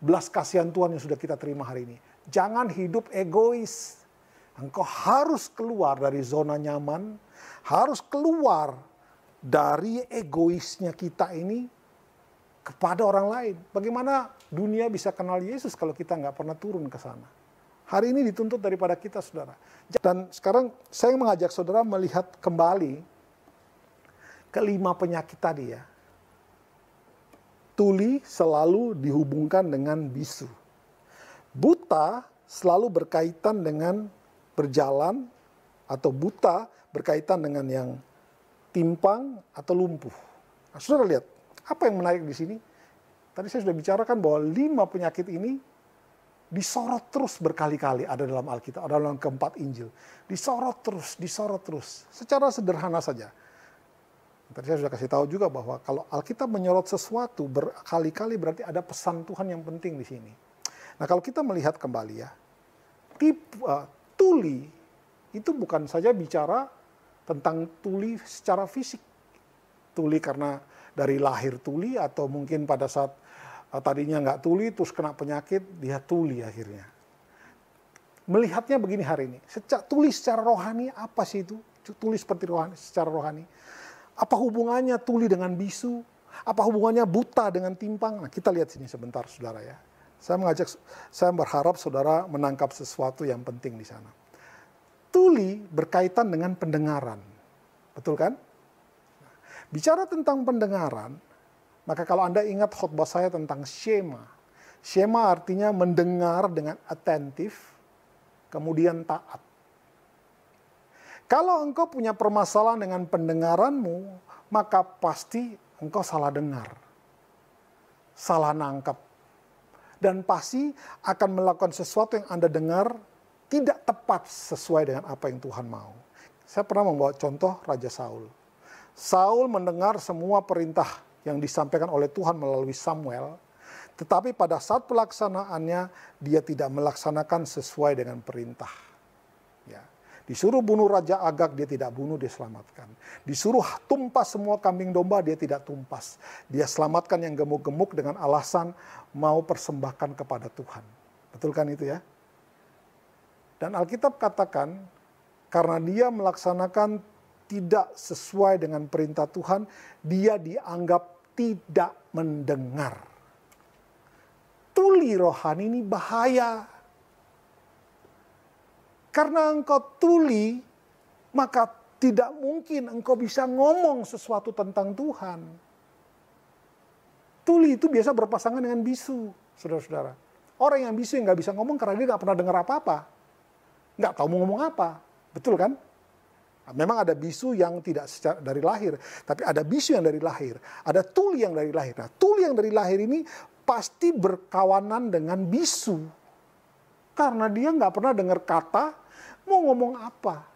belas kasihan Tuhan yang sudah kita terima hari ini. Jangan hidup egois. Engkau harus keluar dari zona nyaman. Harus keluar dari egoisnya kita ini kepada orang lain. Bagaimana dunia bisa kenal Yesus kalau kita nggak pernah turun ke sana? Hari ini dituntut daripada kita, saudara. Dan sekarang saya mengajak saudara melihat kembali kelima penyakit tadi ya. Tuli selalu dihubungkan dengan bisu. Buta selalu berkaitan dengan berjalan, atau buta berkaitan dengan yang timpang atau lumpuh. Nah, saudara lihat, apa yang menarik di sini? Tadi saya sudah bicarakan bahwa 5 penyakit ini disorot terus berkali-kali, ada dalam Alkitab, ada dalam keempat Injil. Disorot terus, secara sederhana saja. Tadi saya sudah kasih tahu juga bahwa kalau Alkitab menyorot sesuatu berkali-kali berarti ada pesan Tuhan yang penting di sini. Nah, kalau kita melihat kembali ya, tuli itu bukan saja bicara tentang tuli secara fisik. Tuli karena dari lahir tuli, atau mungkin pada saat tadinya nggak tuli, terus kena penyakit, dia tuli akhirnya. Melihatnya begini hari ini, tuli secara rohani apa sih itu? Tuli seperti rohani, secara rohani. Apa hubungannya tuli dengan bisu? Apa hubungannya buta dengan timpang? Nah, kita lihat sini sebentar, saudara ya. Saya berharap saudara menangkap sesuatu yang penting di sana. Tuli berkaitan dengan pendengaran, betul kan? Bicara tentang pendengaran, maka kalau Anda ingat khotbah saya tentang shema. Shema artinya mendengar dengan atentif, kemudian taat. Kalau engkau punya permasalahan dengan pendengaranmu, maka pasti engkau salah dengar, salah nangkap. Dan pasti akan melakukan sesuatu yang Anda dengar tidak tepat sesuai dengan apa yang Tuhan mau. Saya pernah membawa contoh Raja Saul. Saul mendengar semua perintah yang disampaikan oleh Tuhan melalui Samuel, tetapi pada saat pelaksanaannya dia tidak melaksanakan sesuai dengan perintah. Ya. Disuruh bunuh Raja Agag, dia tidak bunuh, dia selamatkan. Disuruh tumpas semua kambing domba, dia tidak tumpas. Dia selamatkan yang gemuk-gemuk dengan alasan mau persembahkan kepada Tuhan. Betul kan itu ya? Dan Alkitab katakan, karena dia melaksanakan tidak sesuai dengan perintah Tuhan, dia dianggap tidak mendengar. Tuli rohani ini bahaya. Karena engkau tuli, maka tidak mungkin engkau bisa ngomong sesuatu tentang Tuhan. Tuli itu biasa berpasangan dengan bisu, saudara-saudara. Orang yang bisu yang nggak bisa ngomong karena dia nggak pernah dengar apa-apa. Nggak tahu mau ngomong apa. Betul kan? Memang ada bisu yang tidak dari lahir, tapi ada bisu yang dari lahir. Ada tuli yang dari lahir. Nah, tuli yang dari lahir ini pasti berkawanan dengan bisu. Karena dia nggak pernah dengar kata, mau ngomong apa.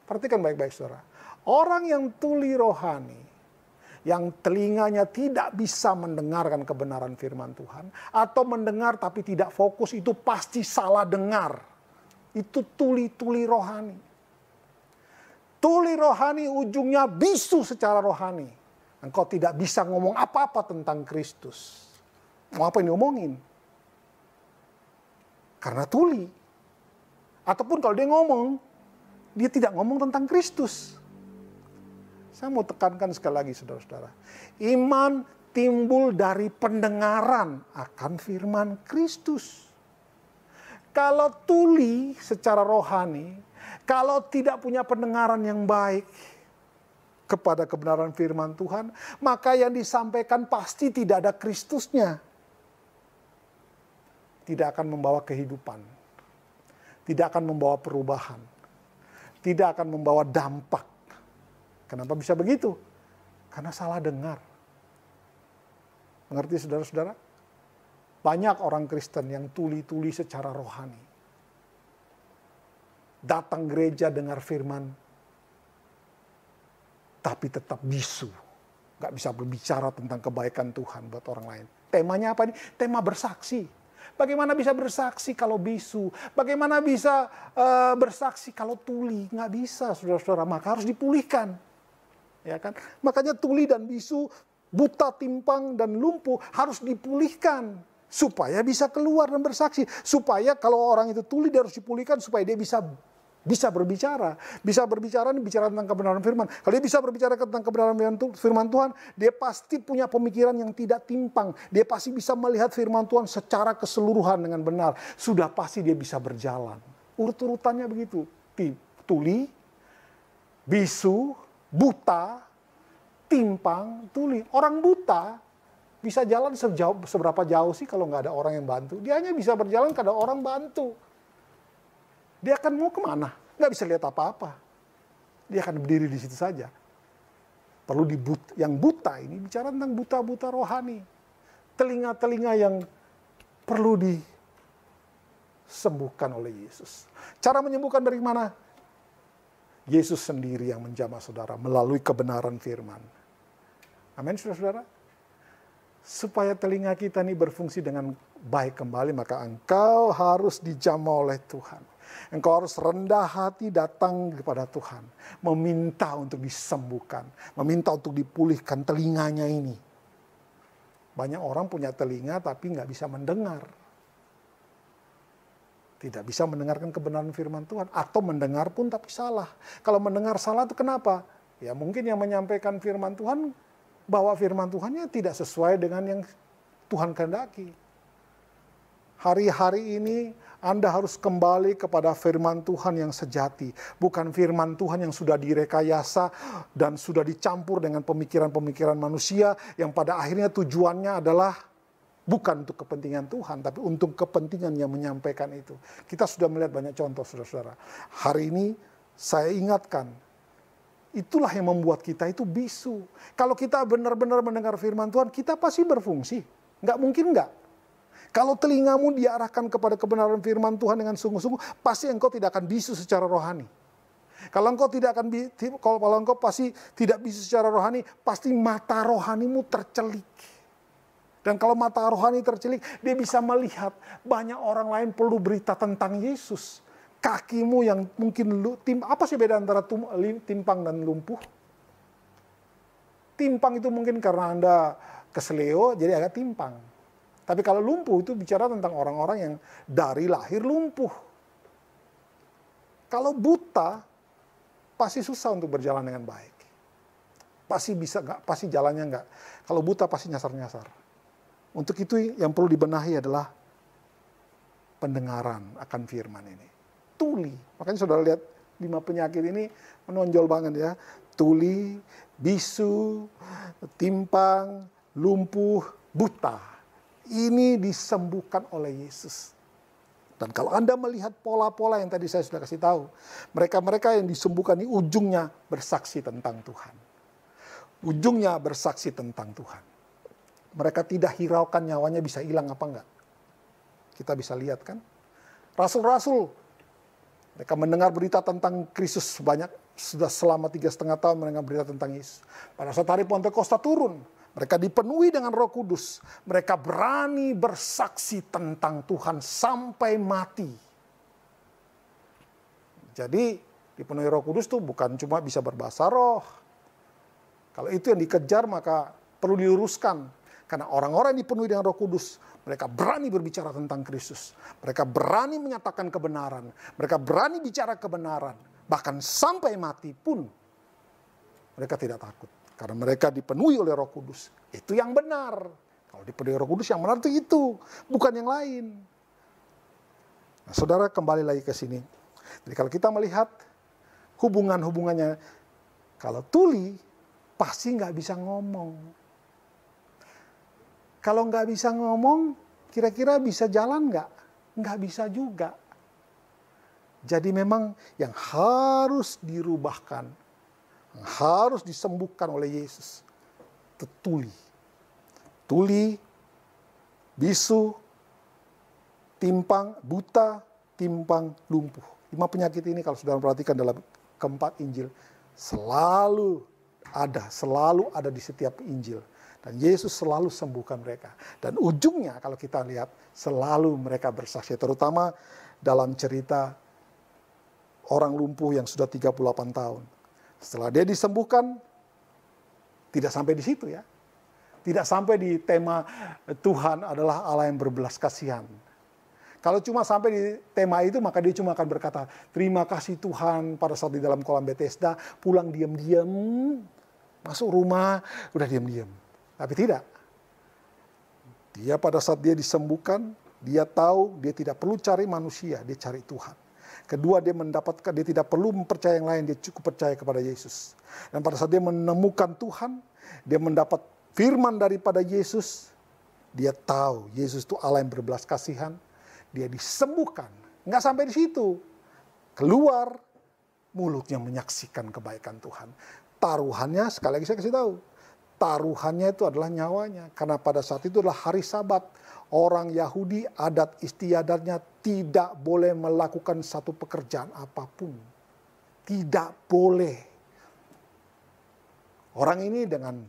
Perhatikan baik-baik, saudara. Orang yang tuli rohani, yang telinganya tidak bisa mendengarkan kebenaran firman Tuhan, atau mendengar tapi tidak fokus, itu pasti salah dengar. Itu tuli-tuli rohani. Tuli rohani ujungnya bisu secara rohani. Engkau tidak bisa ngomong apa-apa tentang Kristus. Mau apa yang diomongin? Karena tuli. Ataupun kalau dia ngomong, dia tidak ngomong tentang Kristus. Saya mau tekankan sekali lagi saudara-saudara. Iman timbul dari pendengaran akan firman Kristus. Kalau tuli secara rohani, kalau tidak punya pendengaran yang baik kepada kebenaran firman Tuhan, maka yang disampaikan pasti tidak ada Kristusnya. Tidak akan membawa kehidupan. Tidak akan membawa perubahan. Tidak akan membawa dampak. Kenapa bisa begitu? Karena salah dengar. Mengerti saudara-saudara? Banyak orang Kristen yang tuli-tuli secara rohani. Datang gereja dengar firman, tapi tetap bisu. Gak bisa berbicara tentang kebaikan Tuhan buat orang lain. Temanya apa nih? Tema bersaksi. Bagaimana bisa bersaksi kalau bisu? Bagaimana bisa bersaksi kalau tuli? Nggak bisa, saudara-saudara. Maka harus dipulihkan. Ya kan? Makanya tuli dan bisu, buta, timpang, dan lumpuh harus dipulihkan. Supaya bisa keluar dan bersaksi. Supaya kalau orang itu tuli, dia harus dipulihkan. Supaya dia bisa berbicara. Bisa berbicara tentang kebenaran firman. Kalau dia bisa berbicara tentang kebenaran firman Tuhan, dia pasti punya pemikiran yang tidak timpang. Dia pasti bisa melihat firman Tuhan secara keseluruhan dengan benar. Sudah pasti dia bisa berjalan. Urut-urutannya begitu. Tuli, bisu, buta, timpang, tuli. Orang buta bisa jalan seberapa jauh sih kalau nggak ada orang yang bantu? Dia hanya bisa berjalan kalau ada orang bantu. Dia akan mau kemana? Nggak bisa lihat apa-apa. Dia akan berdiri di situ saja. Perlu yang buta ini bicara tentang buta-buta rohani. Telinga-telinga yang perlu disembuhkan oleh Yesus. Cara menyembuhkan dari mana? Yesus sendiri yang menjamah saudara melalui kebenaran firman. Amin, saudara-saudara. Supaya telinga kita ini berfungsi dengan baik kembali, maka engkau harus dijamah oleh Tuhan. Engkau harus rendah hati datang kepada Tuhan. Meminta untuk disembuhkan. Meminta untuk dipulihkan telinganya ini. Banyak orang punya telinga tapi nggak bisa mendengar. Tidak bisa mendengarkan kebenaran firman Tuhan. Atau mendengar pun tapi salah. Kalau mendengar salah itu kenapa? Ya mungkin yang menyampaikan firman Tuhan, bahwa firman Tuhannya tidak sesuai dengan yang Tuhan kehendaki. Hari-hari ini Anda harus kembali kepada firman Tuhan yang sejati. Bukan firman Tuhan yang sudah direkayasa dan sudah dicampur dengan pemikiran-pemikiran manusia yang pada akhirnya tujuannya adalah bukan untuk kepentingan Tuhan, tapi untuk kepentingan yang menyampaikan itu. Kita sudah melihat banyak contoh, saudara-saudara. Hari ini saya ingatkan, itulah yang membuat kita itu bisu. Kalau kita benar-benar mendengar firman Tuhan, kita pasti berfungsi. Nggak mungkin nggak. Kalau telingamu diarahkan kepada kebenaran firman Tuhan dengan sungguh-sungguh, pasti engkau tidak akan bisu secara rohani. Kalau engkau pasti tidak bisu secara rohani, pasti mata rohanimu tercelik. Dan kalau mata rohani tercelik, dia bisa melihat banyak orang lain perlu berita tentang Yesus. Kakimu yang mungkin apa sih beda antara timpang dan lumpuh? Timpang itu mungkin karena Anda kesleo, jadi agak timpang. Tapi kalau lumpuh itu bicara tentang orang-orang yang dari lahir lumpuh. Kalau buta, pasti susah untuk berjalan dengan baik. Pasti bisa nggak? Pasti jalannya nggak. Kalau buta pasti nyasar-nyasar. Untuk itu yang perlu dibenahi adalah pendengaran akan firman ini. Tuli. Makanya saudara lihat 5 penyakit ini menonjol banget ya. Tuli, bisu, timpang, lumpuh, buta. Ini disembuhkan oleh Yesus. Dan kalau Anda melihat pola-pola yang tadi saya sudah kasih tahu, mereka-mereka yang disembuhkan ini ujungnya bersaksi tentang Tuhan. Ujungnya bersaksi tentang Tuhan. Mereka tidak hiraukan nyawanya bisa hilang apa enggak. Kita bisa lihat kan. Rasul-rasul, mereka mendengar berita tentang Kristus sebanyak sudah selama 3,5 tahun mendengar berita tentang Yesus. Pada saat hari Pentakosta turun, mereka dipenuhi dengan Roh Kudus. Mereka berani bersaksi tentang Tuhan sampai mati. Jadi dipenuhi Roh Kudus tuh bukan cuma bisa berbahasa roh. Kalau itu yang dikejar maka perlu diluruskan. Karena orang-orang yang dipenuhi dengan Roh Kudus, mereka berani berbicara tentang Kristus. Mereka berani menyatakan kebenaran. Mereka berani bicara kebenaran. Bahkan sampai mati pun mereka tidak takut. Karena mereka dipenuhi oleh Roh Kudus. Itu yang benar. Kalau dipenuhi Roh Kudus yang benar itu, bukan yang lain. Nah, saudara kembali lagi ke sini. Jadi kalau kita melihat hubungan-hubungannya, kalau tuli pasti nggak bisa ngomong. Kalau nggak bisa ngomong, kira-kira bisa jalan nggak? Nggak bisa juga. Jadi memang yang harus dirubahkan, yang harus disembuhkan oleh Yesus, itu tuli. Tuli, bisu, timpang, buta, timpang, lumpuh. 5 penyakit ini kalau saudara perhatikan dalam keempat Injil, selalu ada di setiap Injil. Dan Yesus selalu sembuhkan mereka. Dan ujungnya kalau kita lihat, selalu mereka bersaksi. Terutama dalam cerita orang lumpuh yang sudah 38 tahun. Setelah dia disembuhkan, tidak sampai di situ ya. Tidak sampai di tema Tuhan adalah Allah yang berbelas kasihan. Kalau cuma sampai di tema itu, maka dia cuma akan berkata, terima kasih Tuhan pada saat di dalam kolam Bethesda, pulang diam-diam, masuk rumah, udah diam-diam. Tapi tidak. Dia pada saat dia disembuhkan, dia tahu dia tidak perlu cari manusia, dia cari Tuhan. Kedua, dia mendapatkan, dia tidak perlu mempercaya yang lain, dia cukup percaya kepada Yesus. Dan pada saat dia menemukan Tuhan, dia mendapat firman daripada Yesus, dia tahu Yesus itu Allah yang berbelas kasihan, dia disembuhkan. Nggak sampai di situ. Keluar, mulutnya menyaksikan kebaikan Tuhan. Taruhannya, sekali lagi saya kasih tahu, taruhannya itu adalah nyawanya. Karena pada saat itu adalah hari Sabat. Orang Yahudi adat istiadatnya tidak boleh melakukan satu pekerjaan apapun. Tidak boleh. Orang ini dengan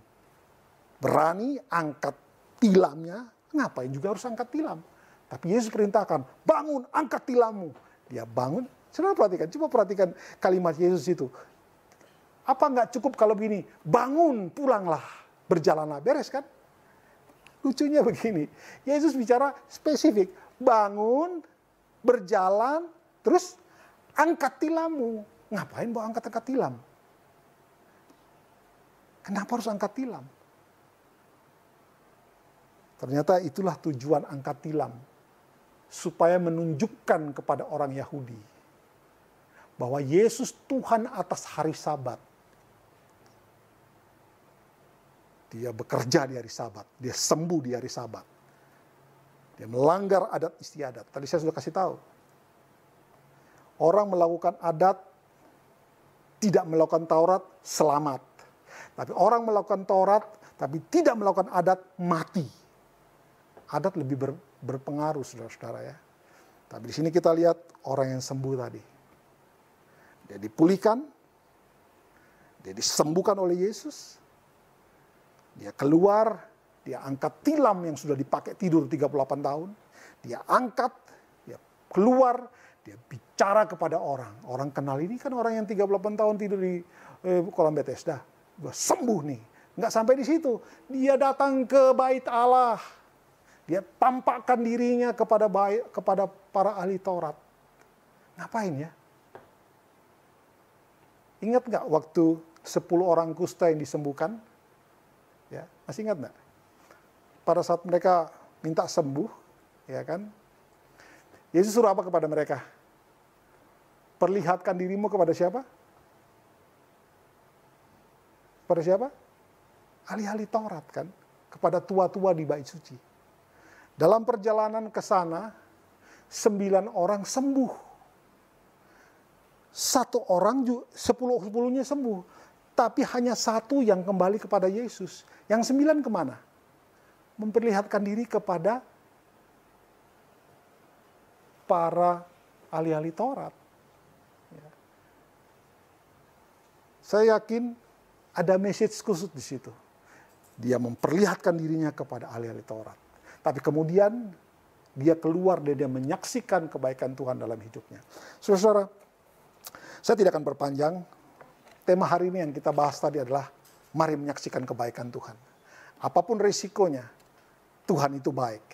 berani angkat tilamnya, ngapain juga harus angkat tilam. Tapi Yesus perintahkan, bangun, angkat tilammu. Dia bangun, saudara perhatikan, coba perhatikan kalimat Yesus itu. Apa nggak cukup kalau begini, bangun, pulanglah, berjalanlah, beres kan? Lucunya begini, Yesus bicara spesifik, bangun, berjalan, terus angkat tilammu. Ngapain bawa angkat-angkat tilam? Kenapa harus angkat tilam? Ternyata itulah tujuan angkat tilam. Supaya menunjukkan kepada orang Yahudi bahwa Yesus Tuhan atas hari Sabat. Dia bekerja di hari Sabat, dia sembuh di hari Sabat. Dia melanggar adat istiadat. Tadi saya sudah kasih tahu. Orang melakukan adat, tidak melakukan Taurat, selamat. Tapi orang melakukan Taurat, tapi tidak melakukan adat, mati. Adat lebih berpengaruh, saudara-saudara ya. Tapi di sini kita lihat orang yang sembuh tadi. Dia dipulihkan, dia disembuhkan oleh Yesus. Dia keluar, dia angkat tilam yang sudah dipakai tidur 38 tahun. Dia angkat, dia keluar, dia bicara kepada orang. Orang kenal ini kan orang yang 38 tahun tidur di kolam Bethesda. Gue sembuh nih. Nggak sampai di situ. Dia datang ke bait Allah. Dia tampakkan dirinya kepada para ahli Taurat. Ngapain ya? Ingat nggak waktu 10 orang kusta yang disembuhkan? Ya, masih ingat nggak? Pada saat mereka minta sembuh, ya kan? Yesus suruh apa kepada mereka? Perlihatkan dirimu kepada siapa? Kepada siapa? Ahli-ahli Taurat kan? Kepada tua-tua di bait suci. Dalam perjalanan ke sana, 9 orang sembuh. 1 orang, 10-10-nya sembuh. Tapi hanya 1 yang kembali kepada Yesus. Yang 9 kemana? Memperlihatkan diri kepada para ahli-ahli Taurat. Saya yakin ada message khusus di situ. Dia memperlihatkan dirinya kepada ahli-ahli Taurat. Tapi kemudian dia keluar dan dia menyaksikan kebaikan Tuhan dalam hidupnya. Saudara-saudara, saya tidak akan berpanjang. Tema hari ini yang kita bahas tadi adalah mari menyaksikan kebaikan Tuhan. Apapun resikonya, Tuhan itu baik.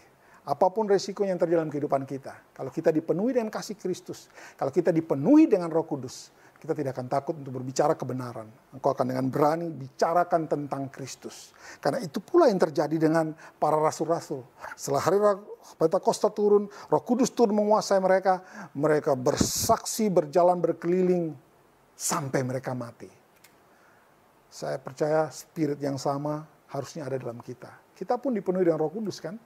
Apapun resikonya yang terjadi dalam kehidupan kita. Kalau kita dipenuhi dengan kasih Kristus, kalau kita dipenuhi dengan Roh Kudus, kita tidak akan takut untuk berbicara kebenaran. Engkau akan dengan berani bicarakan tentang Kristus. Karena itu pula yang terjadi dengan para rasul-rasul. Setelah hari Pentakosta turun, Roh Kudus turun menguasai mereka. Mereka bersaksi, berjalan, berkeliling, sampai mereka mati. Saya percaya spirit yang sama harusnya ada dalam kita. Kita pun dipenuhi dengan Roh Kudus kan?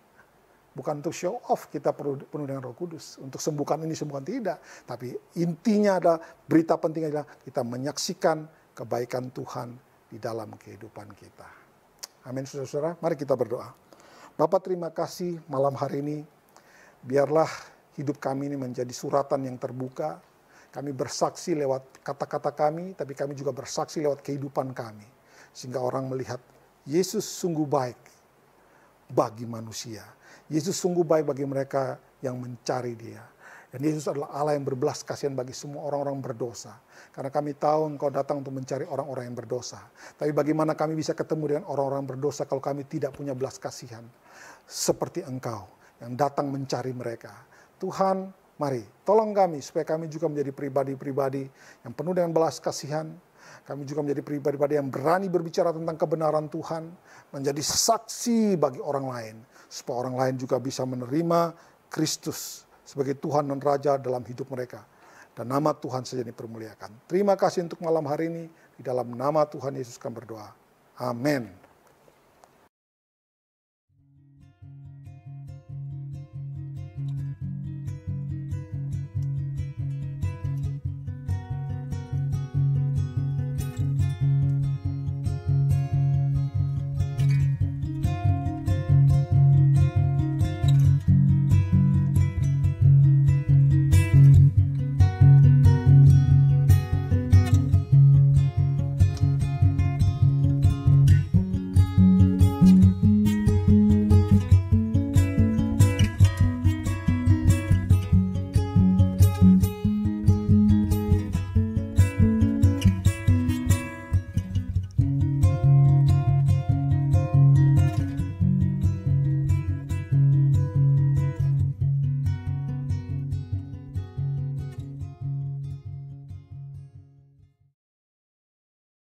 Bukan untuk show off kita perlu penuh dengan Roh Kudus. Untuk sembuhkan ini, sembuhkan tidak. Tapi intinya adalah, berita penting adalah kita menyaksikan kebaikan Tuhan di dalam kehidupan kita. Amin saudara-saudara, mari kita berdoa. Bapak terima kasih malam hari ini. Biarlah hidup kami ini menjadi suratan yang terbuka. Kami bersaksi lewat kata-kata kami, tapi kami juga bersaksi lewat kehidupan kami. Sehingga orang melihat Yesus sungguh baik bagi manusia. Yesus sungguh baik bagi mereka yang mencari Dia. Dan Yesus adalah Allah yang berbelas kasihan bagi semua orang-orang berdosa. Karena kami tahu Engkau datang untuk mencari orang-orang yang berdosa. Tapi bagaimana kami bisa ketemu dengan orang-orang berdosa kalau kami tidak punya belas kasihan? Seperti Engkau yang datang mencari mereka. Tuhan, mari tolong kami supaya kami juga menjadi pribadi-pribadi yang penuh dengan belas kasihan. Kami juga menjadi pribadi-pribadi yang berani berbicara tentang kebenaran Tuhan. Menjadi saksi bagi orang lain. Supaya orang lain juga bisa menerima Kristus sebagai Tuhan dan Raja dalam hidup mereka. Dan nama Tuhan saja dipermuliakan. Terima kasih untuk malam hari ini. Di dalam nama Tuhan Yesus kami berdoa. Amin.